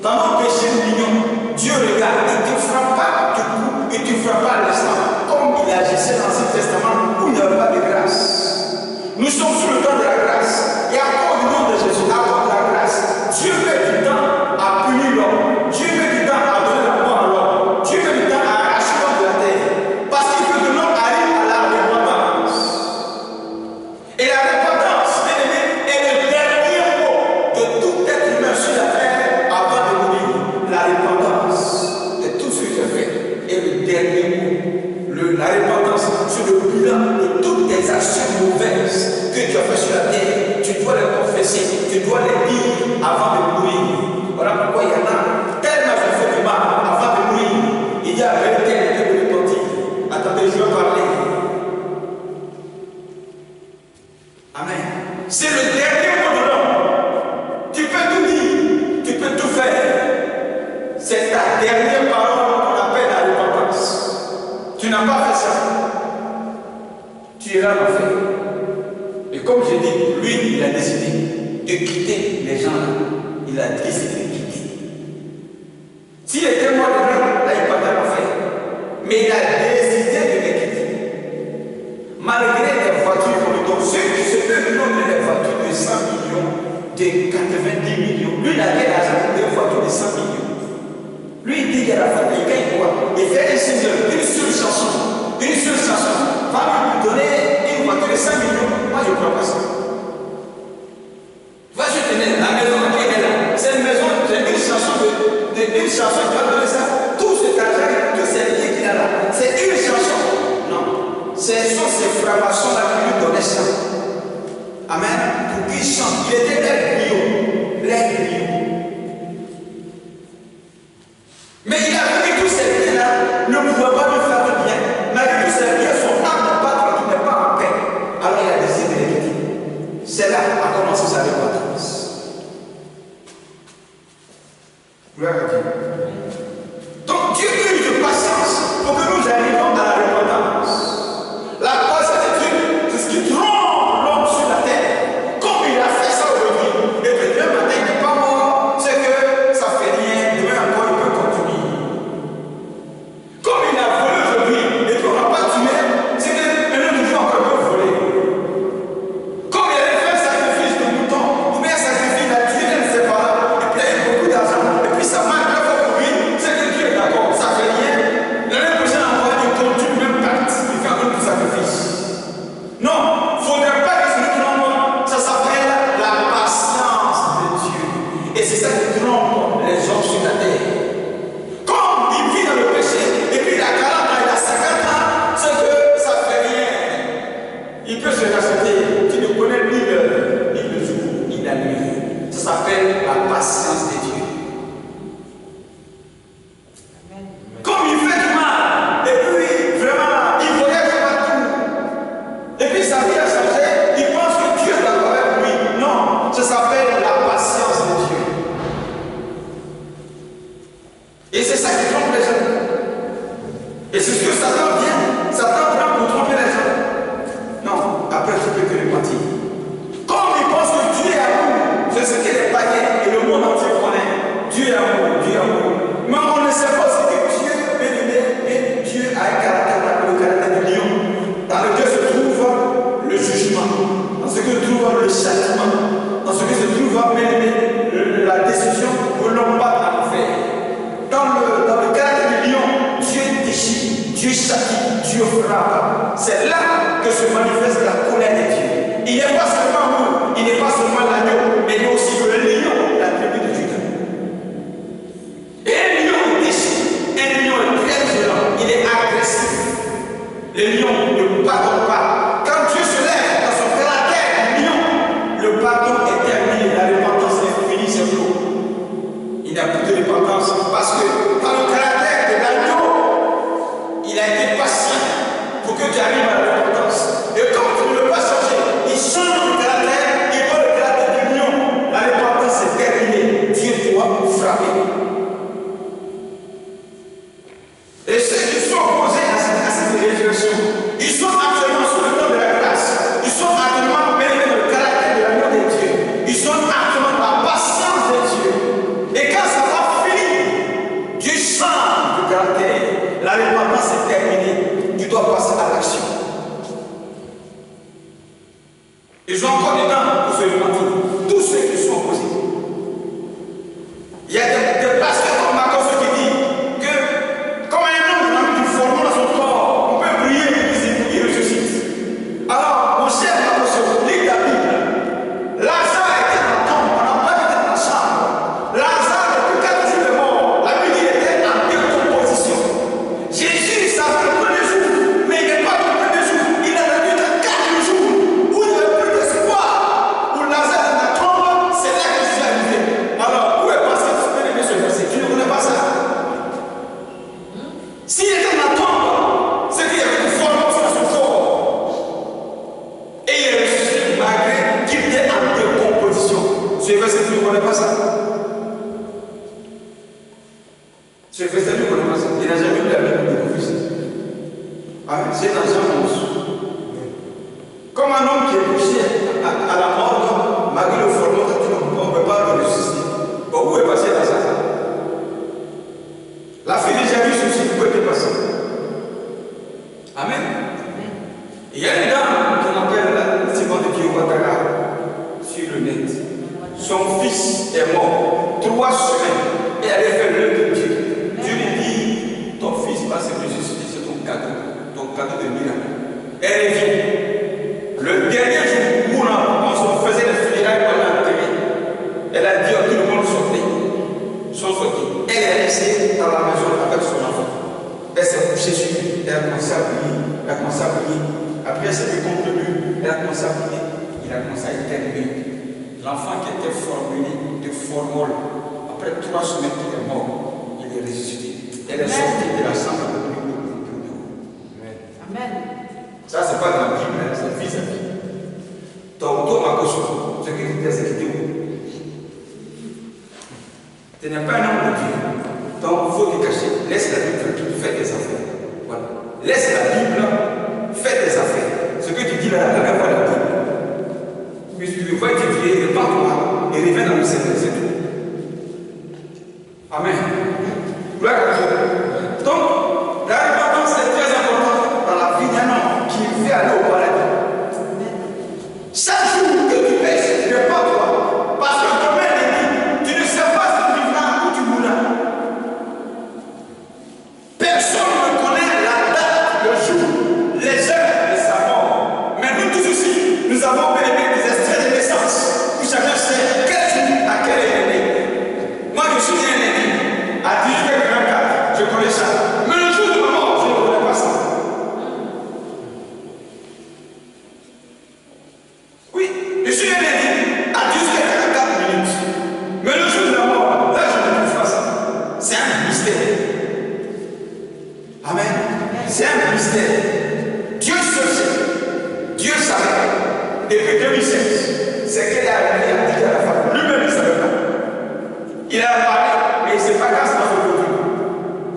dans nos péchés mignons. Dieu regarde, il ne te frappe pas du coup, il ne te frappe pas à l'instant, comme il agissait dans l'Ancien Testament où il n'y avait pas de grâce. Nous sommes sous le temps de la grâce. Et à cause du nom de Jésus, à cause de la grâce, Dieu met du temps à punir l'homme. Dieu met du temps à donner la mort à l'homme. Dieu met du temps à arracher l'homme de la terre. Parce qu'il veut que l'homme arrive à la repentance. Et la repentance, bien aimé, est le dernier mot de tout être humain sur la terre avant de mourir. La repentance de tout ce que tu as fait est le dernier mot. La repentance sur le bilan de toutes tes actions mauvaises que tu as fait sur la terre. Tu dois les confesser, tu dois les dire avant de mourir. Voilà pourquoi il y en a tellement qui fait du mal avant de mourir. Il y a même quelqu'un qui peut repentir. Attendez, je vais parler. Amen. C'est le dernier mot de l'homme. Tu peux tout dire, tu peux tout faire. C'est ta dernière parole qu'on appelle la repentance. Tu n'as pas fait ça. Tu iras en enfer. Et comme je dis, lui, il a décidé de quitter les gens là. Il a décidé de quitter. S'il était mort dedans, là, il partait en enfer. Mais il a décidé de les quitter. Malgré les voitures qu'on lui donne, ceux qui se peuvent nommer les voitures de 100 millions, de 90 millions. Lui, il a quel argent pour des voitures de 100 millions. Lui, il dit qu'il a la famille, quand il voit, il fait une seule chanson. Une seule chanson. Va lui donner une voiture de 100 millions. Moi, je ne crois pas ça. Va je tenir la maison qui est là. C'est une maison, c'est une chanson une chanson qui va donner ça. Tout ce argent, tous ces billets qu'il a là, c'est une chanson. Non. Ce sont ces francs-maçons-là qui lui donnaient ça. Amen. Pour qu'il chante. Il était l'air bio. L'air bio. Mais il a vu que tous ces biens-là ne pouvaient pas lui faire de bien. Malgré que ces biens sont âme de patron qui n'est pas en paix. Alors il a décidé de les quitter. C'est là a commencé sa repentance. Gloire à Dieu. Donc Dieu use de patience pour que nous arrivions à la repentance. La patience de Dieu, c'est ce qui trompe l'homme sur la terre. Comme il a fait ça aujourd'hui. Et que demain matin il n'est pas mort, c'est que ça fait rien. Demain encore il peut continuer. Comme il a volé aujourd'hui et qu'on n'a pas tué, c'est que maintenant nous devons encore peut voler. Comme il avait fait un sacrifice de mouton, ou bien un sacrifice, il a tué un de ses parents, et puis il a eu beaucoup d'argent, et puis ça marque la fois pour lui, c'est que Dieu est d'accord, ça fait rien. L'année prochaine, encore, il continue même pacte, il fait un autre sacrifice. Non, il ne faudrait pas que celui qui l'envoie, ça s'appelle la patience de Dieu. Et c'est ça qui trompe les gens sur la terre. Comme il vit dans le péché, et puis il a 40 ans, il a 50 ans, c'est que ça ne fait rien. Il peut se racheter. Tu ne connais ni l'heure, ni le jour, ni la nuit. Ça s'appelle la patience de Dieu. Comme il fait du mal, et puis vraiment, il voyage partout. Et puis sa vie a changé, il pense que Dieu est d'accord avec lui. Non, ça s'appelle la patience de Dieu. Et c'est ça qui trompe les gens. Et c'est ce que Satan vient. Satan vient pour tromper les gens. Non, après tu peux que le mentir. Comme il pense que Dieu est amour, c'est ce que les païens et le monde entier connaissent. Dieu est amour, Dieu est amour. Mais on ne sait pas ce que Dieu est aimé et Dieu a un caractère, le caractère du lion, dans lequel se trouve le jugement, dans ce que se trouve le châtiment, dans ce que se trouve la décision pour l'homme pas en enfer. Dans le caractère frappe, c'est là que se manifeste la colère de Dieu. Il n'est pas seulement nous, il n'est pas seulement l'agneau, mais il y a aussi le lion, la tribu de Juda. Et un lion est déchiré, un lion est très violent, il est agressif. Le lion ne pardonne pas. Quand Dieu se lève dans son caractère du lion, le pardon est terminé, la repentance est finie, c'est clos. Il n'y a plus de repentance parce que dans le caractère de l'agneau, il a été patient pour que tu arrives à la repentance. Et comme tu ne veux pas changer, il change de caractère, il voit le caractère du lion. La repentance est terminée. Dieu doit vous frapper. Et ceux qui sont opposés à cette résurrection, ils sont actuellement sous le nom de la grâce. Ils sont actuellement mêlés dans le caractère de l'agneau de Dieu. Ils sont actuellement dans la patience de Dieu. Et quand ça va finir, Dieu change de caractère. La repentance est terminée. Tu dois passer à l'action. Ils ont encore du temps pour se repentir. Tous ceux qui sont opposés. Il y a des pasteurs comme Marcos qui disent que comme un homme a mis du formol dans son corps, on peut prier et il ressuscite. Alors, mon cher Marcos, lis ta Bible. Lazare était dans la tombe, on n'a pas été dans la chambre. Lazare, depuis 4 jours de mort, la Bible était en décomposition. Jésus savait le premier jour, mais il n'est pas le premier jour. Il a vécu dans 4 jours où il n'y avait plus d'espoir. Où Lazare est dans la tombe, c'est là que Jésus est arrivé. Alors, où est passé ce verset? Tu ne connais pas ça? S'il était dans la tombe, c'est qu'il y avait une formation dans son corps. Et il est ressuscité malgré qu'il était en décomposition. Ce verset, tu ne connais pas ça? Ce verset, tu ne connais pas ça? Il n'a jamais lu la Bible de Confession. C'est dans Jean 11. Comme un homme qui est poussé à la mort, malgré le formol, on ne peut pas le ressusciter. Bon, où est passé dans ça? La fille de Jairus aussi, où était passée? Amen. Il y a une dame qu'on appelle Simone de Dieu Ouattara sur le net. Son fils est mort 3 semaines et elle est fait l'œuvre de Dieu. Dieu lui dit, ton fils va se ressusciter, c'est ton cadeau de miracle. Elle vient. Le dernier jour où on faisait les funérailles pour l'enterrer, elle a dit à tout le monde sortez. Sont sortis. Elle est restée dans la maison avec son enfant. Elle s'est couchée sur lui. Elle a commencé à prier. Elle a commencé à prier. Après, elle s'est fait contre lui. Elle a commencé à prier. Il a commencé à éternuer. L'enfant qui était formulé de formol, après 3 semaines qu'il est mort, il est ressuscité. Elle est sortie de la chambre de Amen. ça, c'est pas dans la Bible, c'est vis-à-vis. Donc, toi, ma caution, ce que tu dis, c'est que tu n'es pas un homme de Dieu. Donc, il faut te cacher. Laisse la Bible tranquille, fais tes affaires. Voilà. Laisse la Bible, fais tes affaires. Ce que tu dis là, regarde pas la Bible. Puisque tu vois étudier, repars-toi et reviens dans le Seigneur, c'est tout. Amen. Gloire à Dieu. Donc, la repentance est très importante dans la vie d'un homme qui veut aller au paradis. Chaque jour que tu pèches, repars-toi. Parce que demain, tu ne sais pas si tu vivras ou tu mourras. Personne ne connaît la date, le jour, les heures de sa mort. Mais nous tous ici, nous avons bel et bien des extraits de naissance. Où chacun sait quel jour, à quel est né. Moi, je suis né à 18h24, je connais ça. Mais le jour de ma mort, je ne connais pas ça. Oui, je suis né à 18h44 minutes. Mais le jour de la mort, là, je ne trouve pas ça. C'est un mystère. Amen. C'est un mystère. Dieu seul sait. Dieu savait. Depuis 2016, c'est qu'elle est arrivée à dire à la femme. Lui-même, il ne savait pas. Il a parlé, mais il ne sait pas quand ça va se produire.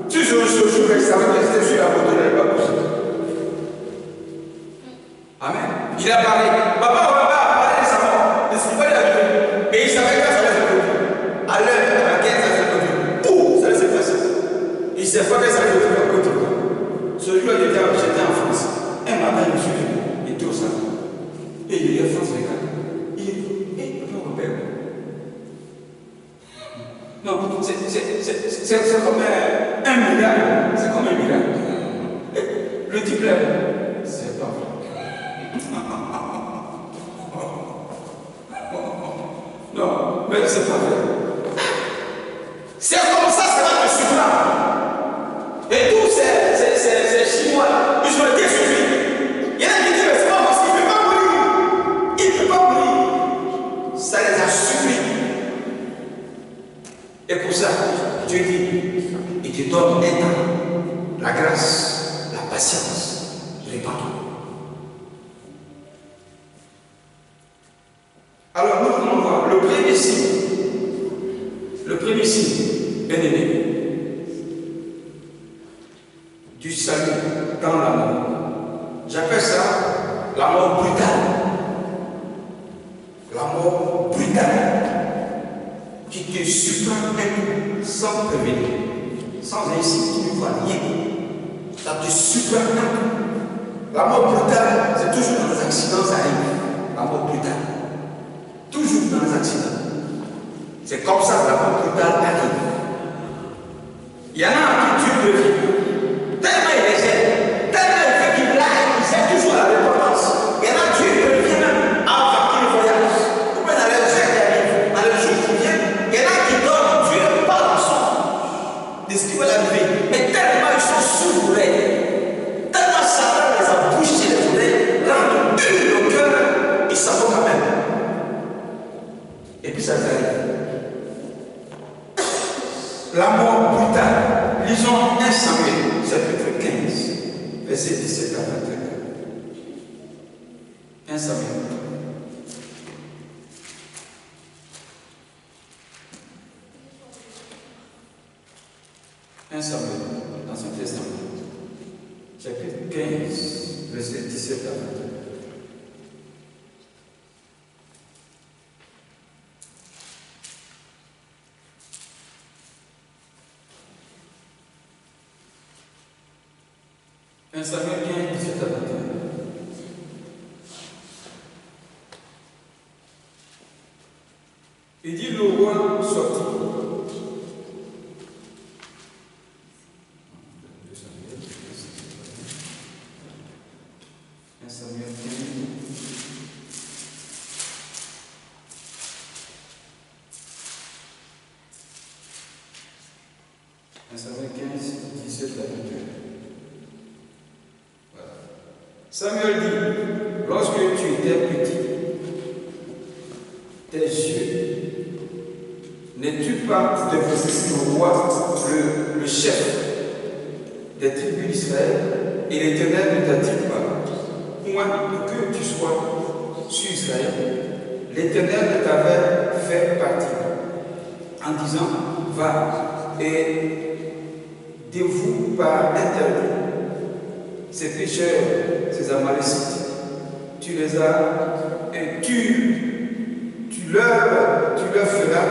Si je joue, il savait que c'était sur la photo, il n'avait pas bougé. Amen. Il a parlé. Papa a parlé de sa mort. Il ne s'est pas dit à Dieu. Mais il savait quand ça allait se produire. À l'heure à laquelle ça allait se produire. Tout, ça allait se passer. Il ne sait pas que ça allait se produire à côté de toi. Ce jour-là, j'étais en France. Un matin, je me suis venu. Il était au salon. Et il est France 24. Il dit, papa, mon père. Non, c'est comme un miracle. C'est comme un miracle. Le type là, c'est pas vrai. C'est comme ça, c'est pas le supra. Et tous ces Chinois, ils ont été surpris. Il y en a qui disent, mais c'est pas possible, il ne peut pas mourir. Il ne peut pas mourir. Ça les a surpris. Et pour ça, Dieu dit, il te donne un temps, la grâce, la patience, les pardons. Alors nous allons voir le premier signe, bien aimé, du salut dans la mort. J'appelle ça la mort brutale. La mort brutale qui te surprend sans prévenir, sans ainsi tu ne vois rien. Ça te surprend. La mort brutale, c'est toujours dans les accidents, ça arrive. La mort brutale. Toujours dans les accidents. C'est comme ça que la mort brutale arrive. Il y en a qui Dieu revient. Tellement il les aime, tellement il fait qu'il blague, il sait toujours la récompense. Il y en a Dieu revient même avant qu'il voyage. Ou bien dans les jours qui arrivent, dans les jours qui viennent, il y en a qui donnent Dieu pas dans son de ce qui va l'arriver. Mais tellement ils sont sourds-oreilles, tellement Satan les a bouché les oreilles, rendent dur le cœur, ils s'en vont quand même. Et puis ça arrive. La mort brutale. Lisons 1 Samuel, chapitre 15, verset 17 à 21. 1 Samuel. L'Ancien Testament, chapitre 15, verset 17 à 21. Samuel 15, 17 à 21. Il dit, le roi sortit. Samuel 15, 17 à 21. Samuel dit, lorsque tu étais petit, tes yeux, n'es-tu pas devancé sur le roi, le chef des tribus d'Israël, et l'Éternel ne t'a-t-il pas, point que tu sois sur Israël, l'Éternel t'avait fait partir, en disant, va et dévoue par interdit ces pécheurs, ces Amalécites, tu les as, et tu leur feras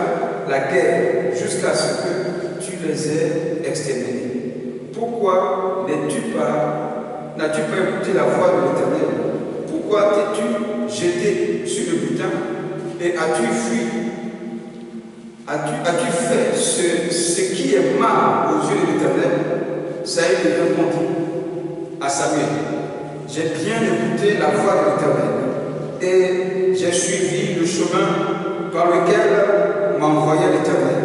la guerre jusqu'à ce que tu les aies exterminés. Pourquoi n'as-tu pas écouté la voix de l'Éternel? Pourquoi t'es-tu jeté sur le butin et as-tu fui? As-tu fait ce qui est mal aux yeux de l'Éternel? Saül répondit à Samuel, j'ai bien écouté la voix de l'Éternel et j'ai suivi le chemin par lequel m'envoyait l'Éternel.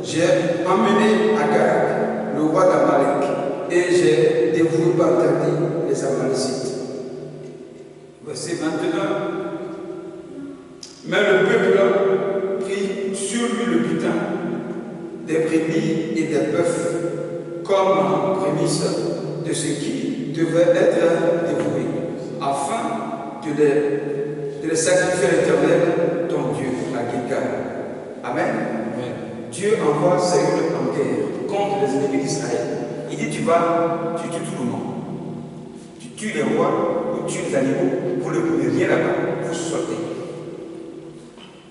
J'ai emmené Agag, le roi d'Amalek, et j'ai dévoué par interdit les Amalécites. Verset 21. Mais le peuple prit sur lui le butin des brebis et des bœufs comme prémisse de ce qui devait être dévoué, afin de les sacrifier à l'Éternel, ton Dieu, à Gilgal. Amen. Amen. Dieu envoie Saül en guerre contre les ennemis d'Israël. Il dit, tu tues tout le monde. Tu tues les rois, tu tues les animaux, vous ne pouvez rien là-bas, vous sortez.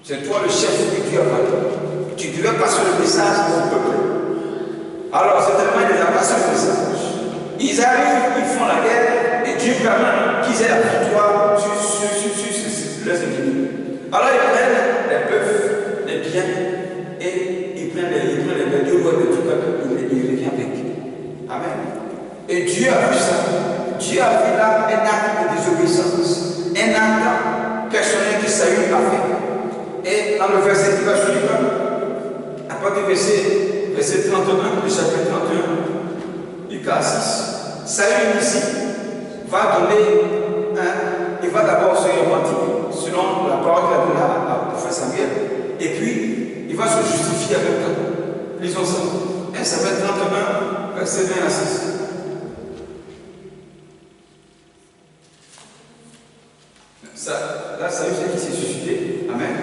C'est toi le chef que Dieu a parlé. Tu devais passer le message au peuple. Alors, c'est tellement il les a passé le message. Ils arrivent, ils font la guerre, et Dieu permet qu'ils aient la victoire sur leurs ennemis. Alors, ils prennent les bœufs, les biens, et ils prennent les deux rois de tout peuple, ils reviennent avec. Amen. Et Dieu a vu ça. Dieu a vu là un acte de désobéissance, un acte personnel que Saül a fait. Et dans le verset qui va suivre, à partir du verset 31 du chapitre 31 du cas 6, Saül ici va donner il va d'abord se repentir selon la parole qu'il a donnée à prophète Samuel, et puis il va se justifier avec toi. Lisons ça. 1 Samuel 31, verset 20 à 6. Là, Saül, c'est qui s'est suicidé. Amen.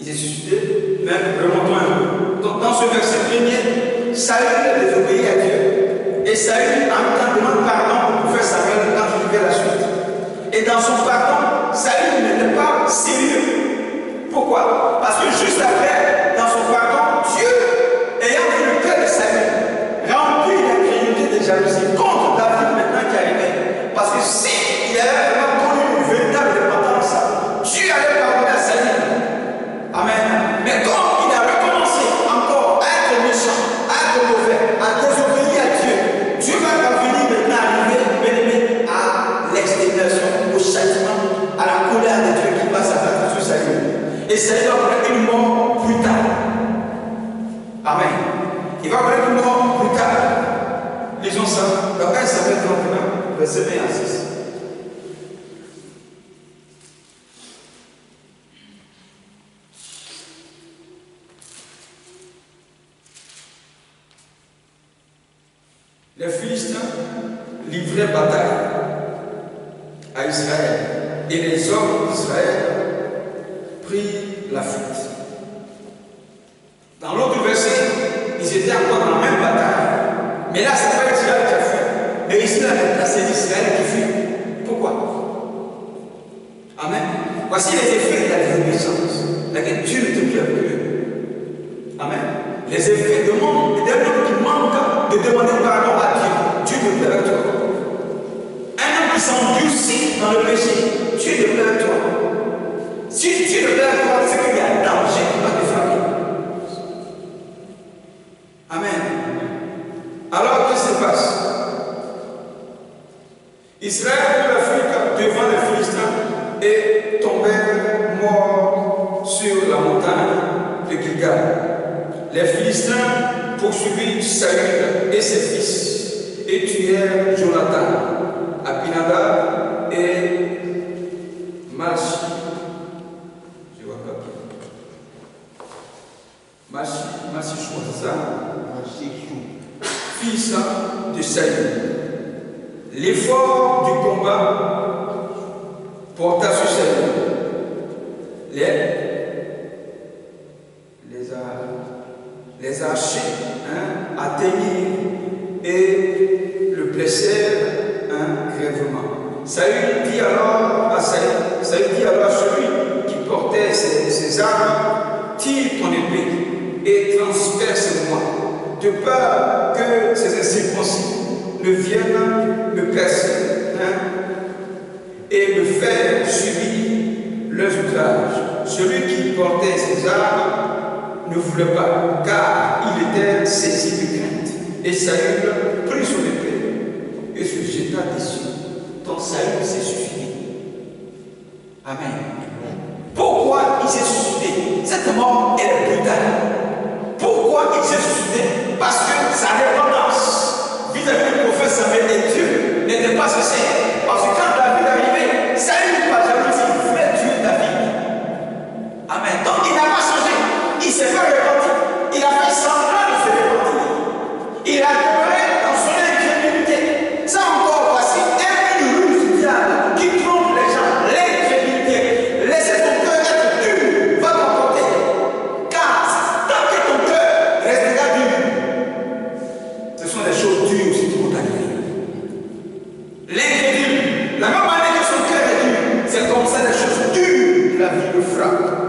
Il s'est suicidé. Mais remontons un peu. Donc, dans ce verset premier, Saül a désobéi à Dieu. Et Saül, en même temps, demande pardon au prophète Samuel quand il vivait la suite. Et dans son pardon, Saül n'était pas sérieux. Pourquoi? Parce que juste après, dans son pardon, Dieu, ayant vu le cœur de Saül, remplit l'incrédulité de jalousie contre David maintenant qui arrivait. Parce que si il avait vraiment connu une véritable repentance, Dieu allait pardonner à Saül. Amen. Mais comme il a recommencé encore à être méchant, à être mauvais, à désobéir à Dieu, Dieu va revenir maintenant arriver, bien-aimé, à l'extermination, au châtiment, à la colère de Dieu qui va s'abattre sur Saül. Et Saül va connaître une mort plus tard. Amen. Il va connaître une mort plus tard. Lisons ça. Dans 1 Samuel 31, verset 20 à 6. Les Philistins livraient bataille à Israël et les hommes d'Israël prirent la fuite. Dans l'autre verset, ils étaient encore dans la même bataille, mais là, ce n'est pas Israël qui a fui, mais ici, c'est Israël qui fuit. Pourquoi? Amen. Voici les effets de la désobéissance, laquelle Dieu ne te plaît plus. Amen. Les effets d'un homme qui manque de demander pardon à Dieu, Dieu te plaît avec toi. Un homme qui s'endurcit dans le péché, Dieu te plaît avec toi. Si Dieu te plaît avec toi, c'est qu'il y a un danger qui va te frapper. Amen. Alors, qu'est-ce qui se passe? Israël prit la fuite devant les Philistins et tombèrent morts sur la montagne de Gilgal. Les Philistins poursuivirent Saül et ses fils et tuèrent Jonathan, Abinadab et Malchi. Je vois pas. Malchichou, c'est ça? Fils de Saül. L'effort du combat porta sur Saül. Les archers atteignirent et le blessèrent grièvement. Saül dit alors à celui qui portait ses armes, tire ton épée et transperce-moi, de peur que ces incirconcis ne viennent me percer et me faire subir leurs outrages. Celui qui portait ses armes ne voulait pas, car il était saisi de crainte. Et Saül prit son épée et se jeta dessus. Donc Saül s'est suicidé. Amen. Pourquoi il s'est suicidé? Cette mort, elle est brutale. Pourquoi il s'est suicidé? Parce que sa dépendance vis-à-vis du prophète Samuel et Dieu n'était pas sincère. Parce que quand David est arrivé, Saül, par jalousie, voulait tuer David. Amen. Donc il n'a pas changé. Il s'est pas repenti. Il a fait semblant de se repentir. Il a demeuré dans son incrédulité. Ça encore, voici une ruse du diable qui trompe les gens. L'incrédulité. Laissez ton cœur être dur. Va t'emporter. Car tant que ton cœur restera dur, ce sont des choses dures aussi qui vont t'arriver. L'incrédule. La même manière que son cœur est dur, c'est comme ça des choses dures de la vie le frappe.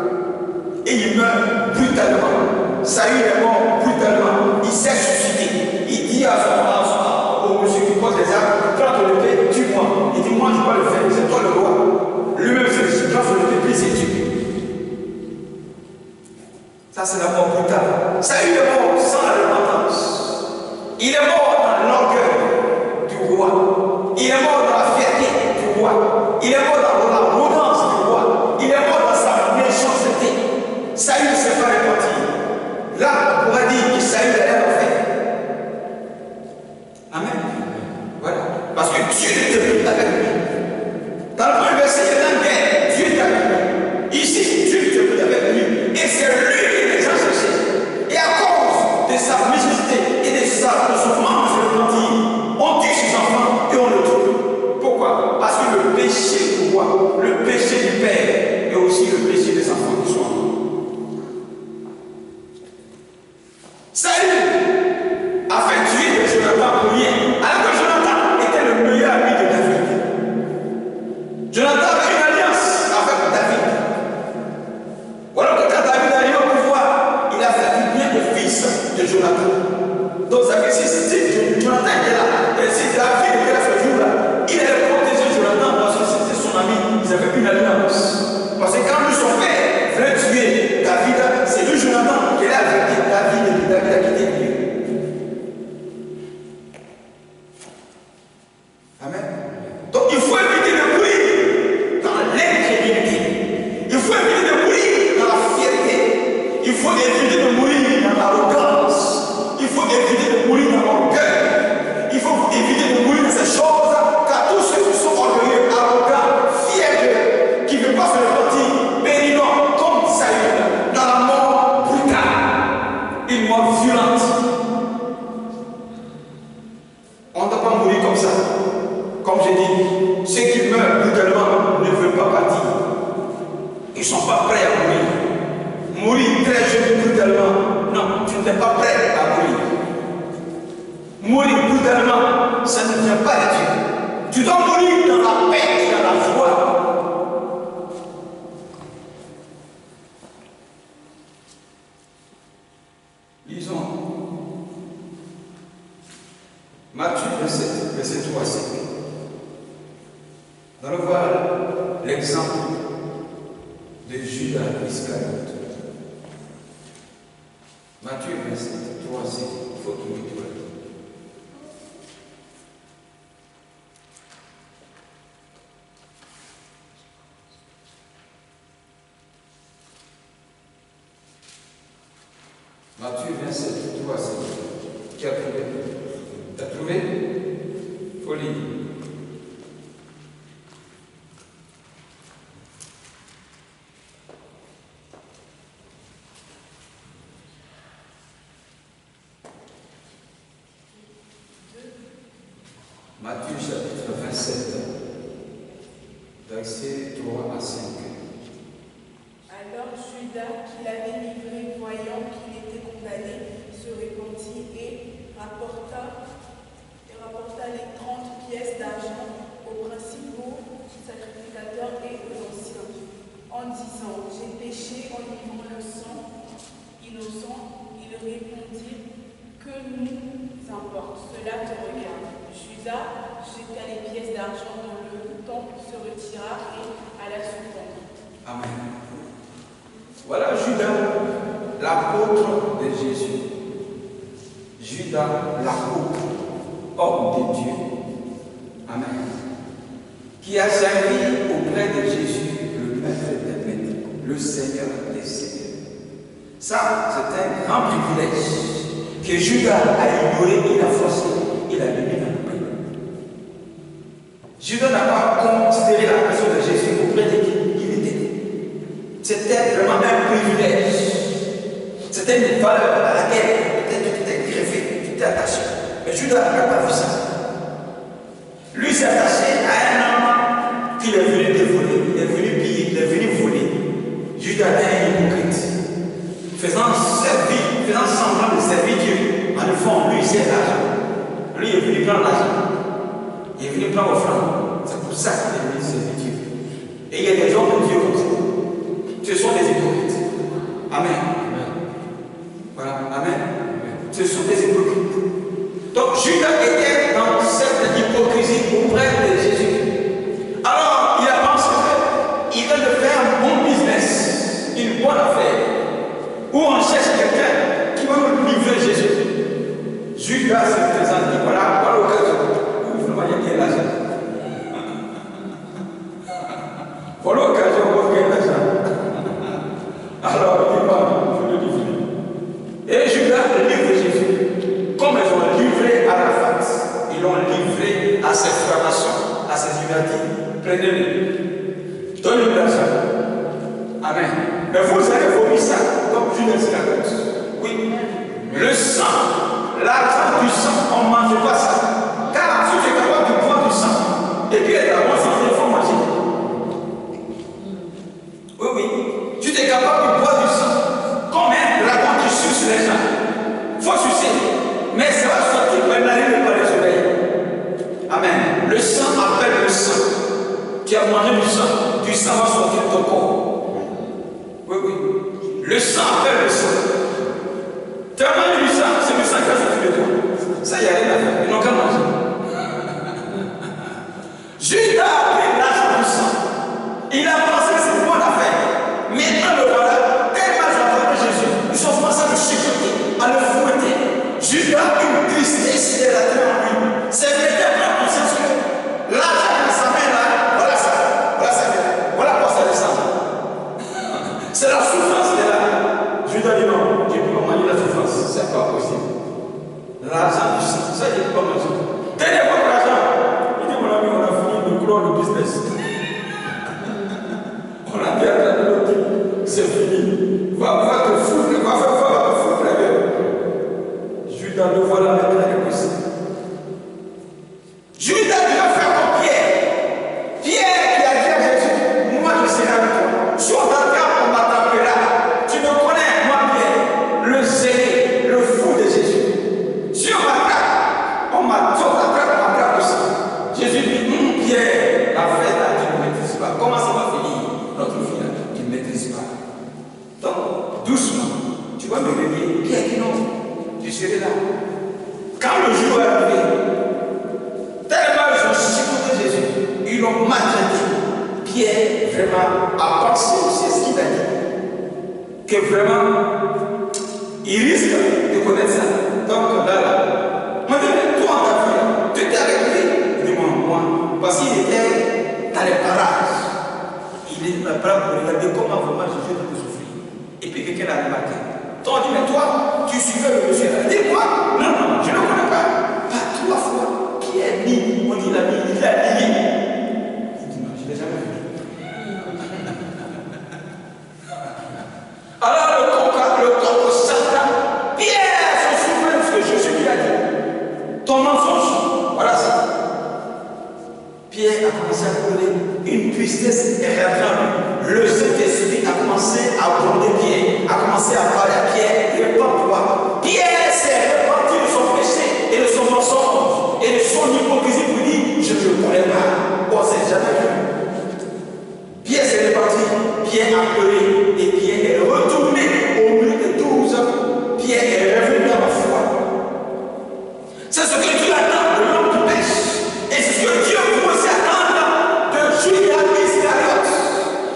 Et il meurt brutalement. Saül est mort brutalement. Il s'est suicidé. Il dit au monsieur qui pose les armes, prends ton épée, tue-moi. Il dit, moi je ne peux pas le faire, c'est toi le roi. Lui-même se prend son épée, puis il s'est tué. Ça c'est la mort brutale. Saül est mort sans la repentance. Il est mort dans l'orgueil du roi. Il est mort dans la fierté du roi. Il est mort dans l'arrogance du roi. Il est mort dans sa méchanceté. Parce que Dieu était avec lui. Dans le premier verset, il y a une guerre. Dieu est avec lui. Ici, Dieu était avec lui. Et c'est lui qui les a cherchés. Et à cause de sa méchanceté et de son manque de repentir, on tue ses enfants et on le tue. Pourquoi? Parce que le péché du roi, le péché du père et aussi le péché des enfants qui sont morts. Saül a fait tuer Jonathan pour rien, alors que Jonathan était le meilleur ami de David. Jonathan avait une alliance avec David. Voilà que quand David est arrivé au pouvoir, il a fait du bien au fils de Jonathan. Donc ça fait si Jonathan était là, et si David était là ce jour-là, il allait protéger Jonathan parce que c'était son ami. Ils avaient une alliance. Parce que quand lui, son père voulait tuer David, c'est lui Jonathan qui est là avec David et David a quitté Dieu. Amen. Donc il faut éviter de mourir dans l'incrédulité. Il faut éviter de mourir dans la fierté. Il faut éviter de mourir dans l'arrogance. Il faut éviter de mourir dans l'orgueil. Il faut éviter de mourir dans ces choses, car tous ceux qui sont orgueilleux, arrogants, fiers, qui ne veulent pas se repentir, périront comme Saül dans la mort brutale, une mort violente. On ne doit pas mourir comme ça. Comme j'ai dit, ceux qui meurent brutalement ne veulent pas partir. Ils ne sont pas prêts à mourir. Mourir très jeune brutalement, non, tu n'es pas prêt à mourir. Mourir brutalement, ça ne vient pas de Dieu. Tu dois mourir dans la paix et dans la joie. Lisons Matthieu 27, verset 3 à 5. Nous allons voir l'exemple de Judas Iscariote. Matthieu 27, 3 à 5. Il faut trouver tout. Matthieu 27, 3 à 5. Qui a trouvé? Tu as trouvé? Il faut lire. Matthieu chapitre 27, verset 3 à 5. Alors Judas, qui l'avait livré, voyant qu'il était condamné, se repentit et rapporta les 30 pièces d'argent aux principaux sacrificateurs et aux anciens, en disant: j'ai péché en livrant le sang innocent. Ils répondirent: que nous importe, cela te regarde. Judas jeta les pièces d'argent dans le temple, se retira et alla se pendre. Amen. Voilà Judas, l'apôtre de Jésus. Judas, l'apôtre, homme de Dieu. Amen. Qui a servi auprès de Jésus, le maître des maîtres, le Seigneur des seigneurs. Ça, c'est un grand privilège que Judas a ignoré, il a forcé, il a mis dans le pays. Judas n'a pas considéré la personne de Jésus auprès de qui il était. C'était vraiment un privilège. C'était une valeur à laquelle peut-être tu t'es greffé, tu t'es attaché. Mais Judas n'a pas vu ça. Lui s'est attaché à un homme qu'il est venu dévorer, il est venu piller, il est venu voler. Judas est un hypocrite. Faisant semblant de servir Dieu, en le fond, lui, c'est l'argent. Lui, il est venu prendre l'argent. Il est venu prendre l'offrande. C'est pour ça qu'il est venu servir Dieu. Et il y a des gens de Dieu comme ça. Ce sont des hypocrites. Amen. Voilà. Amen. Ce sont des hypocrites. Donc, Judas était dans cette hypocrisie auprès de Jésus. Alors, il a pensé qu'il vient de faire un bon business, une bonne affaire, où on cherche quelqu'un qui va nous livrer Jésus. Judas se présente, dit voilà l'occasion. Vraiment, il y a bien l'argent. Voilà l'occasion pour gagner l'argent. Alors, il dit à ses formations, à ses humanités, prenez-le. Donnez-lui l'argent. Amen. Mais vous allez vomir ça comme Judas Iscariote. Oui. Le sang, l'argent du sang, on ne mange pas ça. Car si tu es capable de boire du sang, et puis être à bonne santé, il faut manger. Oui, oui. Tu es capable de boire du sang. Combien de dragons tu suces les gens? Il faut sucer. Mais ça va sortir par la narine et par les oreilles. Amen. Le sang appelle le sang. Tu as mangé du sang va sortir de ton corps. Oui, oui. Le sang appelle le sang. Tu as mangé du sang, c'est du sang qui a sorti de toi. Ça, il n'y a rien à faire. Ils n'ont qu'à manger. Judas a pris l'argent du sang. Il a pensé que c'est une bonne affaire. Maintenant, le voilà, tellement j'entends Jésus. Ils sont commencés à le chicoter, à le fouetter. Judas a une tristesse de la terre en lui. C'est vraiment conscience que l'argent dans sa main là, voilà ça. Voilà ça. Voilà quoi ça descend. C'est la souffrance de là. Judas dit non, je ne peux pas manger la souffrance. C'est pas possible. L'argent du sang, ça, je ne peux pas manger. Tenez votre argent. Il dit mon ami, on a fini de clore le business. On a perdu la loterie. C'est fini. Va te foutre, va te foutre la gueule. Judas le voilà avec la réponse. Judas devait faire comme Pierre. Pierre qui a dit à Jésus, moi je serai avec toi. Sur ta table, on m'attaquera. Tu me connais, moi Pierre, le zélé, le fou de Jésus. Sur ma table, on m'attrape aussi. Jésus dit, Pierre, la fête là, tu ne maîtrises pas. Comment ça va finir? Notre vie là, tu ne maîtrises pas. Donc, doucement, tu vas me réveiller. Pierre dit non, tu serais là. Quand le jour est arrivé, tellement ils ont chicoté Jésus, ils l'ont maltraité. Pierre, vraiment, a pensé aussi à ce qu'il a dit. Que vraiment, il risque de connaître ça. Donc là, moi, toi en ta vie, tu étais avec lui. Il dit moi, parce qu'il était dans les parages. Il est dans les parages pour regarder comment vraiment Jésus peut souffrir. Et puis quelqu'un a remarqué. Toi, on dit, mais toi, tu suivais le monsieur. Il dit, moi, non, je ne le connais pas. Pas 3 fois. Qui est mis? On dit, il a lié. Il dit, non, je ne l'ai jamais vu. Alors, le corps Satan, Pierre se souvient de ce que Jésus lui a dit. Ton mensonge, voilà ça. Pierre a commencé à pleurer. Une tristesse est rentrée en lui. Le Saint-Esprit a commencé à aborder Pierre, a commencé à parler à Pierre. Réponds-toi. Pierre s'est repenti de son péché et de son mensonge et de son hypocrisie pour dire je ne le connais pas. On ne s'est jamais vu. Pierre s'est reparti. Pierre a pleuré et Pierre est retourné au milieu de 12 ans. Pierre est revenu dans la foi. C'est ce que Dieu attend de l'homme qui pêche. Et c'est ce que Dieu vous aussi attend de Judas Iscariote.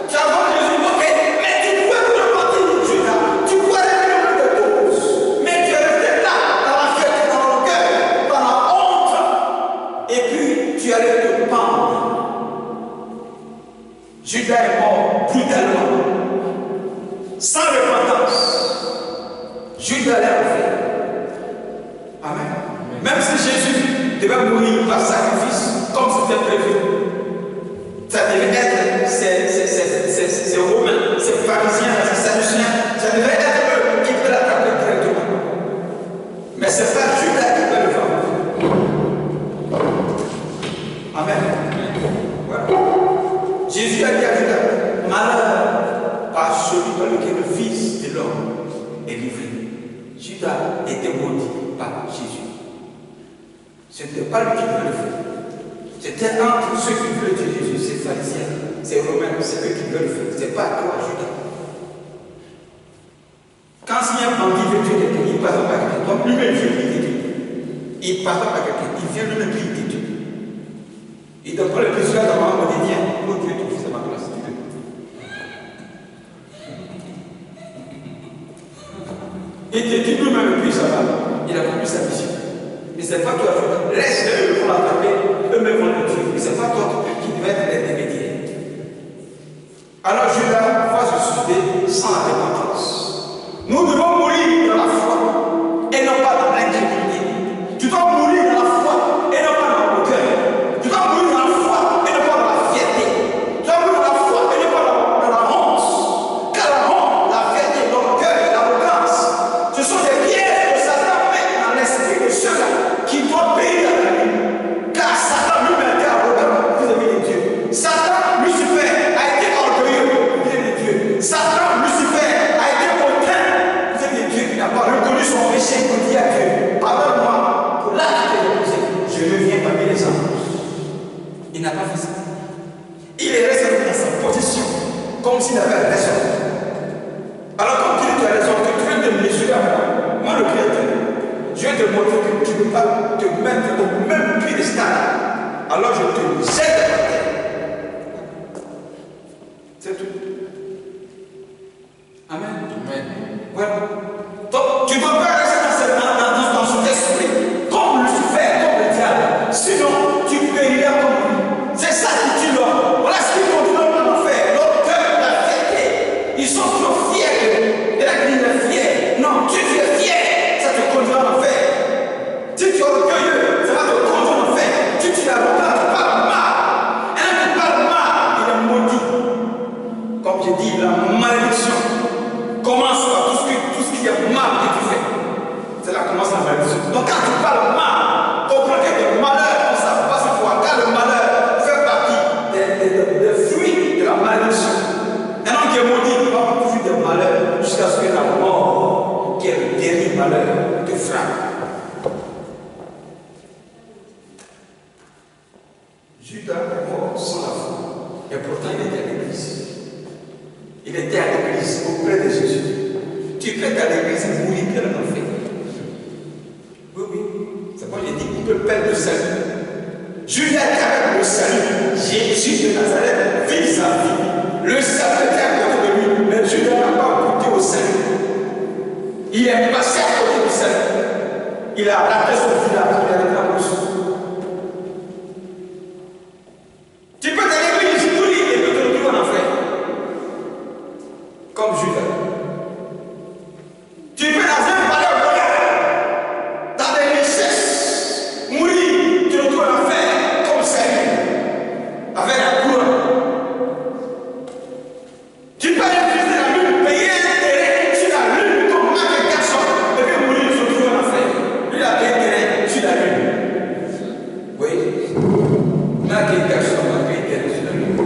Tu as vu Jésus, ok, mais tu pouvais te repentir de Judas. Tu pouvais aller au milieu de 12. Mais tu es resté là, dans la fête, dans le cœur, dans la honte. Et puis tu allais te pendre. Judas est mort brutalement, sans repentance. Judas l'a fait. Amen. Même si Jésus devait mourir par sacrifice, comme c'était prévu, ça devait être ces Romains, ces pharisiens, ces sadduciens, ça devait être eux qui devaient l'attraper directement. Mais ce n'est pas Judas qui peut le faire. Amen. Voilà. Jésus a dit à Judas, malheur par celui dans lequel le Fils de l'homme est livré. Judas était maudit par Jésus. Ce n'était pas lui qui voulait le faire. C'était entre ceux qui voulaient tuer Jésus, ces pharisiens, ces Romains, c'est eux qui veulent le faire. Ce n'est pas toi, Judas. Quand si un bandit veut tuer quelqu'un, il passe par quelqu'un. Donc lui-même, il vient tuer. Il passe par quelqu'un. Il vient lui-même tuer. Il te prend le plus là dans le dit, tiens, pour tuer ton fils à ma place. Il te dit lui-même, puis ça va. Il a compris sa mission. Mais ce n'est pas toi, laisse-le, ils vont l'attraper, eux-mêmes vont le tuer. Mais ce n'est pas toi qui devait être l'intermédiaire. Alors Judas va se suicider sans repentance. Nous devons mourir dans la foi et non pas dans l'incrédulité. Tu dois mourir dans la foi et non pas dans le cœur. n'a pas fait ça. Il est resté dans sa position, comme s'il avait raison. Alors quand tu dis tu as raison, tu viens de mesurer à moi, moi le Créateur, je vais te montrer que tu ne peux pas te mettre au même piédestal. Alors je te jette par terre. C'est tout. Amen. Amen. Voilà. Donc tu ne dois pas rester dans son esprit, comme Lucifer, comme le diable. Sinon, tu périras comme lui. C'est ça qui tue l'homme. Voilà ce qu'ils continuent à faire. L'orgueil, la fierté. Ils sont trop fiers de la vie de fier. Non, tu es fier, ça te conduira en enfer. Si tu es orgueilleux, ça va te conduire en enfer. Tu l'arrogant, tu parles mal. Un qui parle mal, il est maudit. Comme je dis, la malédiction commence par tout ce qui est mal que tu fais. C'est là que commence la malédiction. Donc quand tu parles mal, comprends que le malheur, ça passe une fois. Car le malheur fait partie des fruits de la malédiction. Un homme qui est maudit ne va pas toujours des malheurs jusqu'à ce que la mort, qui est le dernier malheur, te frappe. Judas est mort sans la foi. Et pourtant il était à l'église. Il était à l'église auprès de Jésus. Tu es prêt à l'église et mourir bien en enfer. Oui, oui. C'est pourquoi j'ai dit qu'on peut perdre le salut. Judas était avec le salut. Jésus de Nazareth vit sa vie. Le salut était à côté de lui. Mais Judas n'a pas goûté au salut. Il est passé à côté du salut. Il a raté son village. Il a été en bouche. Tu peux être à l'église, mourir et te retrouver en enfer. Comme Judas. Tu peux dans un palais royal, dans des richesses, mourir, tu te retrouves en enfer comme Saül, avec la couronne. Tu peux aller visiter la lune, payer un terrain sur la lune comme Michael Jackson, et puis mourir, tu te retrouves en enfer. Lui, il a payé un terrain sur la lune. Oui. Michael Jackson a payé un terrain sur la lune.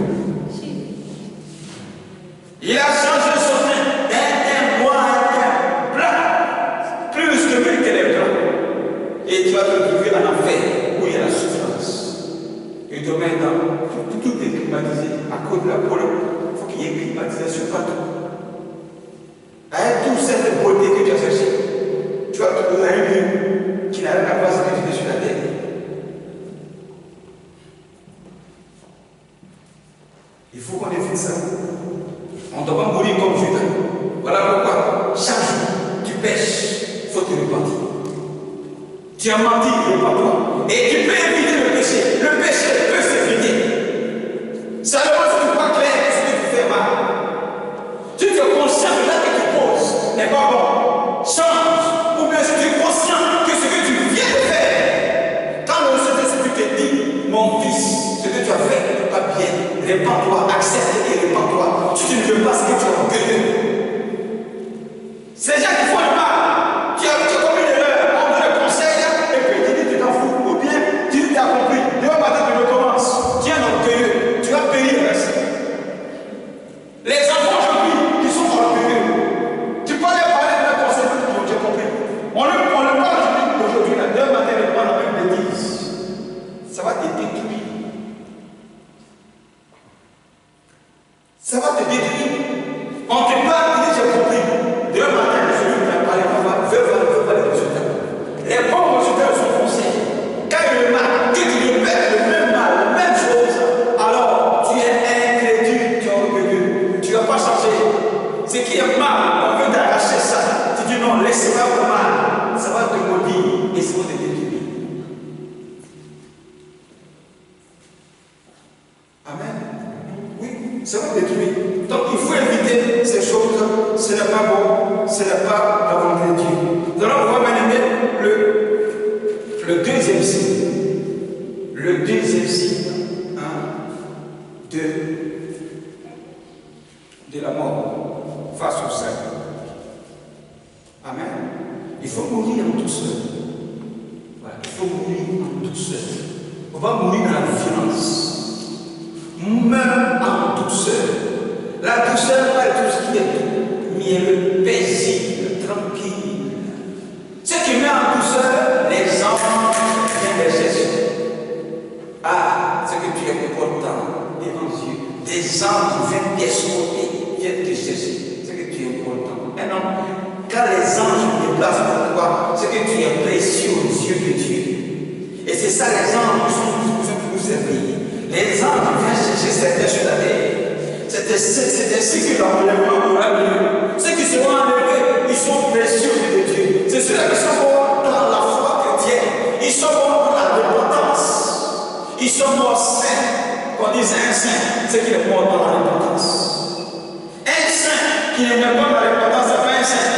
Il a changé son nom d'un noir à un blanc, plus que les blancs. Et tu vas te retrouver en enfer où il y a la souffrance. Et demain, tout est climatisé à cause de la pollution. Il faut qu'il y ait une climatisation partout. Avec toute cette beauté que tu as cherché, tu vas te trouver un lieu qui n'a rien à voir avec ce que tu fais sur la terre. Il faut qu'on évite ça. On ne doit pas mourir comme Judas. Voilà pourquoi chaque jour tu pêches, il faut te repentir. Tu as menti, repens-toi. Et tu peux éviter le péché. Le péché peut s'éviter. Seulement si tu n'es pas clair de ce que tu fais mal. Si tu es conscient que l'acte que tu poses n'est pas bon, change. Ou bien si tu es conscient que ce que tu viens de faire, quand le Saint-Esprit te dit, mon fils, ce que tu as fait n'est pas bien, répands-toi, accepte et répands-toi. Si tu ne veux pas ce que tu as orgueilleux. Ces gens qui font le mal, tu as commis une erreur, on te le conseille, et puis tu dis tu t'en fous, ou bien tu dis tu as compris, demain matin tu recommences, tu es un orgueilleux, tu vas périr avec ça. Les enfants aujourd'hui qui sont orgueilleux, tu peux les parler de leur conseil, tu as compris. On le parle aujourd'hui, demain matin il prend la même bêtise. Ça va te détruire. Ça va te détruire. On te parle, tu dis j'ai compris. Demain matin, celui qui a parlé veut voir les résultats. Les bons résultats sont foncés. Quand il remarque que tu répètes le même mal, la même chose, alors tu es incrédule, tu es orgueilleux. Tu ne vas pas changer. Ce qui est mal, on veut t'arracher ça. Tu dis non, laisse-moi au mal. Ça va te maudire et ça va te détruire. Amen. Oui, ça va détruire. Donc il faut éviter ces choses. Ce n'est pas bon, ce n'est pas la volonté de Dieu. Nous allons voir maintenant le deuxième signe. Le deuxième signe de la mort face au salut. Amen. Il faut mourir en douceur. Voilà, il faut mourir en douceur. On va mourir dans la violence. Meurs en douceur. La douceur, pas tout ce qui est doux, mielleux, paisible, tranquille. Ce qui met en douceur les enfants viennent des gestes. Ah, ce que tu es important devant Dieu. Des anges viennent t'escorter, viennent te chercher. C'est que tu es important. Et non, quand les anges se déplacent pour toi, c'est que tu es précieux aux yeux de Dieu. Et c'est ça les anges qui sont pour vous servir. Les anges viennent chercher certains sur la terre. C'est ainsi que l'enlèvement aura lieu. Ceux qui seront enlevés, ils sont précieux de Dieu. C'est ceux-là qui sont morts dans la foi chrétienne. Ils sont morts dans la repentance. Ils sont morts saints. Qu'on dise un saint, c'est qu'il est mort dans la repentance. Un saint qui ne met pas dans la repentance, c'est pas un saint.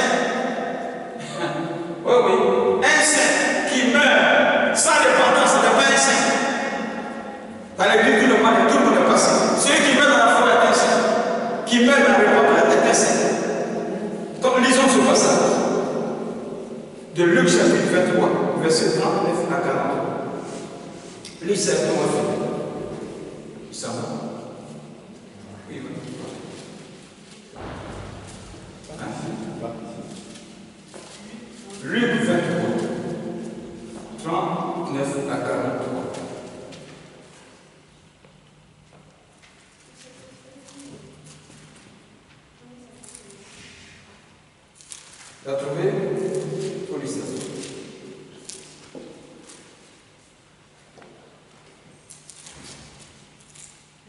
Oui, oui. Un saint qui meurt sans repentance, ce n'est pas un saint. Dans l'église, tout le monde est passé. Celui qui meurt dans la foi est un saint. Qui meurt dans la repentance est un saint. Donc lisons ce passage de Luc chapitre 23, verset 39 à 43. Lis certainement. Ça va? Oui, oui. Luc 23, 39 à 43. Tu as trouvé? Pour lire ça.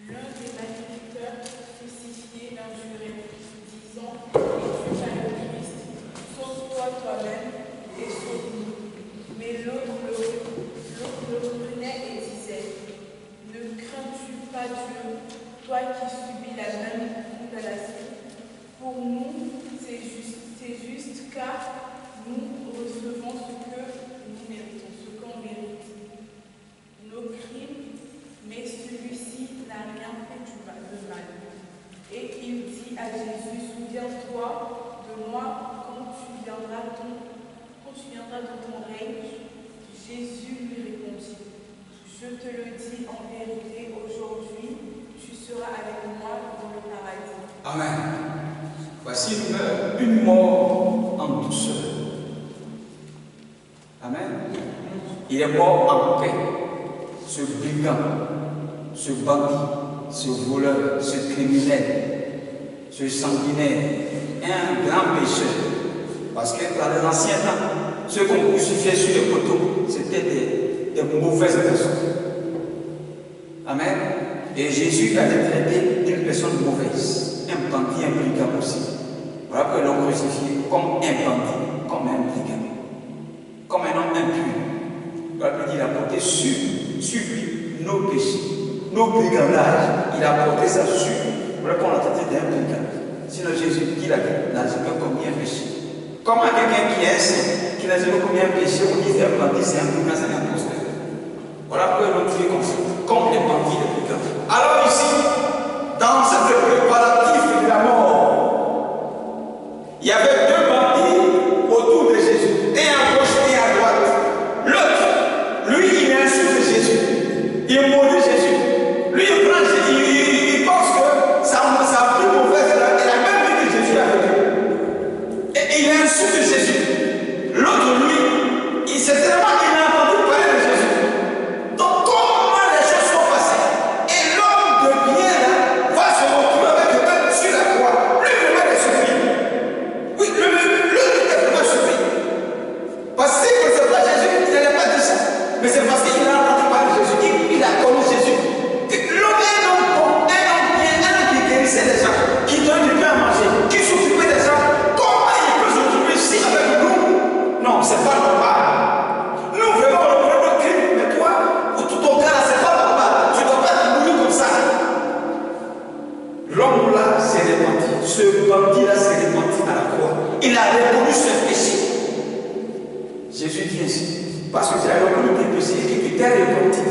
L'un des malfaiteurs crucifiés l'injurait, disant: Es-tu pas le Christ? Sauve-toi toi-même et sauve-nous. Mais l'autre le reprenait et disait: Ne crains-tu pas Dieu, toi qui subis la même condamnation? Pour nous, c'est juste car nous recevons ce que nous méritons, ce qu'on mérite. Nos crimes, mais celui-ci n'a rien fait de mal. Et il dit à Jésus: Souviens-toi de moi quand tu viendras dans ton règne. Jésus lui répondit: Je te le dis en vérité, aujourd'hui, tu seras avec moi dans le paradis. Amen. Voici une mort en douceur. Amen. Il est mort en paix. Ce brigand, ce bandit, ce voleur, ce criminel, ce sanguinaire, un grand pécheur. Parce que dans les anciens temps, ceux qu'on crucifiait sur les poteaux, c'était des mauvaises personnes. Amen. Et Jésus a été traité d'une personne mauvaise, un bandit, un brigand aussi. Voilà que l'on crucifié comme un bandit, comme un brigand, comme un homme impur. Voilà qu'il a porté sur lui nos péchés, nos brigandages. Il a porté ça sur lui. Voilà qu'on l'a traité d'un brigand. Sinon Jésus, qui l'a dit, n'a jamais commis un péché. Comment quelqu'un qui est saint, qui n'a jamais commis un péché, on dit un bandit, c'est un brigand, c'est un imposteur. Voilà que l'on tué comme ça, comme les bandits, les brigands. Alors ici, dans cette préparatif de la mort, il y avait deux bandits autour de Jésus, un à gauche et à droite. L'autre, lui, il insulte Jésus, il maudit Jésus. Lui, il prend Jésus, il pense que ça a pris mauvaise, il a même dit que Jésus avait vu. Et il insulte Jésus. L'autre, lui, il s'est tellement qu'il a entendu parler de Jésus. Donc, comment les choses sont passées? Et l'homme de bien là va se retrouver avec eux sur la croix. Lui, vraiment, il est surpris. Oui, l'autre était vraiment surpris. Parce que si c'est pas Jésus, il n'allait pas dire ça. Mais c'est parce qu'il a entendu parler de Jésus, il a connu Jésus. L'homme est un homme bon, un homme bien, un homme qui guérissait les gens, qui donnait du pain à manger, qui s'occupait des gens. Comment il peut se retrouver ici avec nous? Non, c'est pas normal. Nous venons reprendre notre crime, mais toi, ou tout ton cas là, c'est pas normal. Tu ne dois pas te mourir comme ça. L'homme là s'est repenti. Ce bandit là s'est repenti à la croix. Il a reconnu ses péchés. Jésus dit ainsi, parce que tu as reconnu tes péchés et que tu t'es repenti,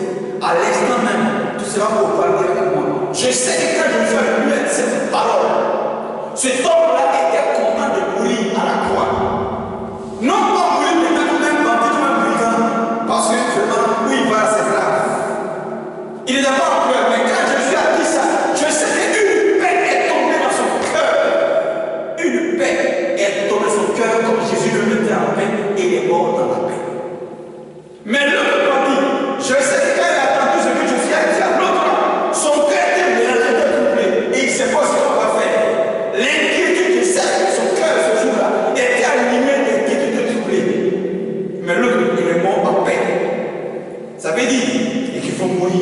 à l'instant même, tu seras pour parler avec moi. Je sais que quand je vais lui cette parole, cet homme-là était content de mourir à la croix. Non pas mourir maintenant comme un bandit, comme un brigand, parce que vraiment, où il va, c'est grave. Il n'est pas en peur, mais quand Jésus a dit ça, je sais qu'une paix est tombée dans son cœur. Une paix est tombée dans son cœur comme Jésus le mettait en paix et il est mort dans la paix. Mais l'autre bandit, je sais que quand il a entendu ce que Jésus a dit à l'autre,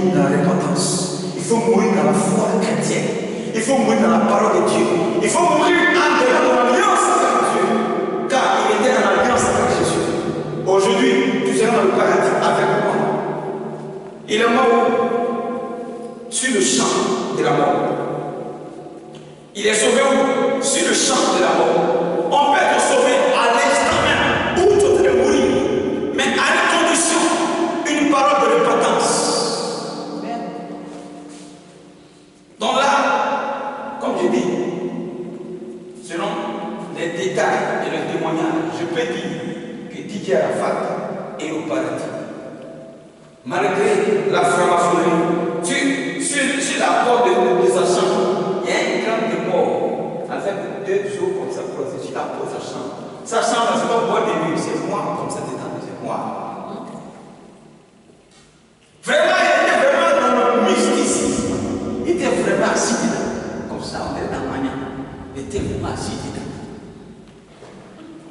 mourir dans la repentance. Il faut mourir dans la foi chrétienne. Il faut mourir dans la parole de Dieu. Il faut mourir en dehors de l'alliance avec Dieu. Car il était dans l'alliance avec Jésus. Aujourd'hui, tu seras dans le paradis avec moi. Il est mort sur le champ de la mort. Il est sauvé sur le champ de la mort. On peut te sauver à l'instant même où tu devrais mourir, mais à une condition, une parole de repentance. Donc là, comme je dis, selon les détails et le témoignage, je peux dire que Didier Arafat est au paradis. Malgré la franc-maçonnerie, sur la porte de sa chambre, il y a une grande de mort avec 2 jours comme ça posés sur la porte de sa chambre. Sa chambre, c'est pas moi de lui, c'est moi comme ça dedans, c'est moi. Vraiment, il était vraiment dans le mysticisme. Il était vraiment assis dedans. Comme ça, on est dans la manière. Il était vraiment assis dedans.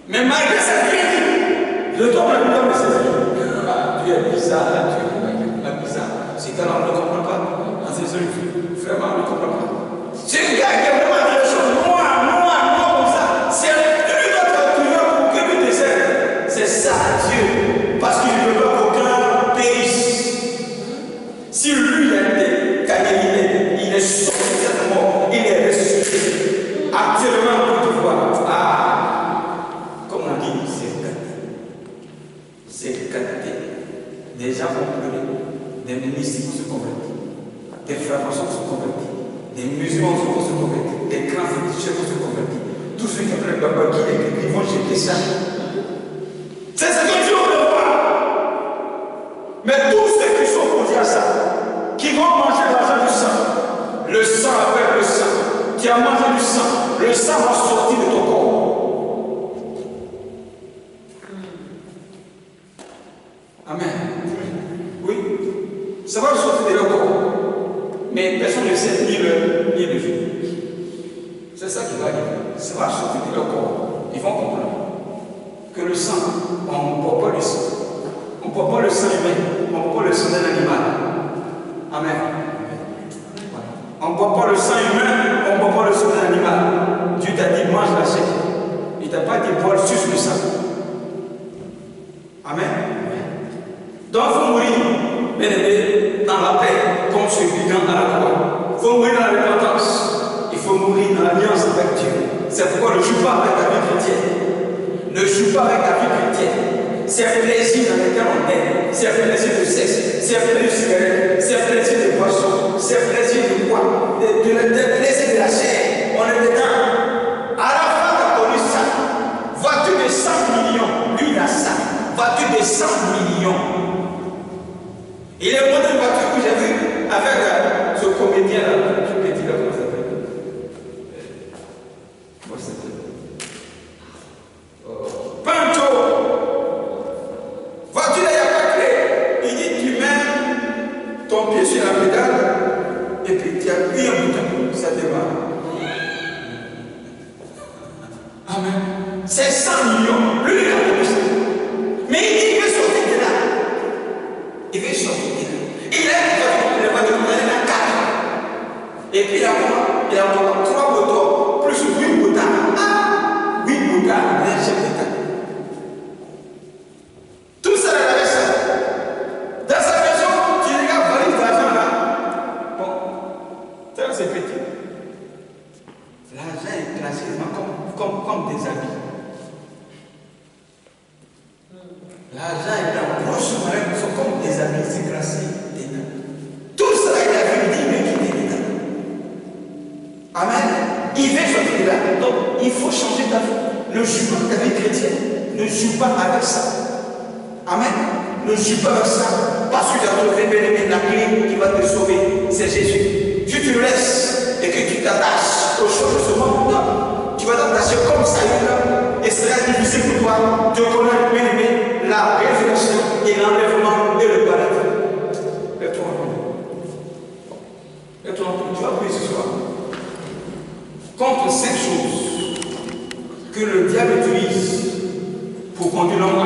Mais malgré cette crise, je tombe la dedans, mais c'est tu es bizarre, tu es bizarre. Si tu ne le comprends pas, vraiment, ne comprends pas. C'est un gars qui a vraiment des choses noires comme ça. C'est lui notre toujours pour que le désert. C'est ça Dieu. Parce qu'il ne veut pas qu'aucun périsse. Si lui a été gagné, il est sorti de cette mort, il est ressuscité. Actuellement, pour te voir, comme on dit, c'est gâté. C'est gâté. Des gens vont pleurer, des mystiques se convertissent, des francs-maçons se convertissent, des musulmans se convertissent, des grands féticheurs se convertissent. Tous ceux qui ont fait le babaki et qui vont jeter ça. C'est ce que Dieu veut voir. Mais tous ceux qui sont opposés à ça, qui vont manger l'argent du sang, le sang avec le sang, qui a mangé du sang, le sang va sortir de ton corps. Amen. Oui, ça va sortir de leur corps. Mais personne ne sait ni le jour. C'est ça qui va arriver. Ça va sortir de leur corps. Ils vont comprendre que le sang, on ne boit pas le sang. On ne boit pas le sang humain, on boit le sang d'un animal. Amen. On ne boit pas le sang humain, on ne boit pas le sang d'un animal. Dieu t'a dit mange la chair. Il ne t'a pas dit boire juste le sang. Amen. Donc il faut mourir, bien aimé, dans la paix, comme ce brigand à la croix. Il faut mourir dans la repentance. Il faut mourir dans l'alliance avec Dieu. C'est pourquoi ne joue pas avec ta vie chrétienne. Ne joue pas avec ta vie chrétienne. C'est plaisir dans lequel on est. C'est plaisir de sexe. C'est plaisir de cigarette. C'est plaisir de boisson. C'est plaisir de quoi? De plaisir de la chair. On est dedans. Arafat a connu ça. Voiture de 100 millions. Lui, il a ça. Voiture de 100 millions. Il est monté une voiture que j'ai vue avec ce comédien-là. Je peux dire comment ça s'appelle. Comment ça s'appelle? Pancho. Voiture, il n'y a pas clé. Il dit tu mets ton pied sur la pédale et puis tu appuies un bouton. Ça démarre. Amen. C'est 100 millions. Lui, il a connu ça. Mais il veut sortir de là. Il veut sortir de là. Il a une voiture, il a 4. Et puis il a encore 3 moteurs, plus 8 motards. 8 motards, il est chef d'État. Tout ça, il avait ça. Dans sa maison, tu regardes valise d'argent là. Bon, ça c'est petit. L'argent est placé comme des habits. L'argent est dans grosso modo, sont comme des habits, c'est classé dedans. Tout cela, il a vu, il veut quitter dedans. Amen. Il veut sortir de là. Donc, il faut changer ta vie. Ne joue pas ta vie chrétienne. Ne joue pas avec ça. Amen. Ne joue pas avec ça. Parce que tu as trouvé la clé qui va te sauver. C'est Jésus. Tu te laisses et que tu t'attaches aux choses de ce monde. Tu vas t'attacher comme ça. Et ce sera difficile pour toi de connaître bien aimé la résurrection et l'enlèvement et le paradis. Lève-toi un peu. Lève-toi un peu. Tu vas prier ce soir. Contre cette chose que le diable utilise pour conduire l'homme à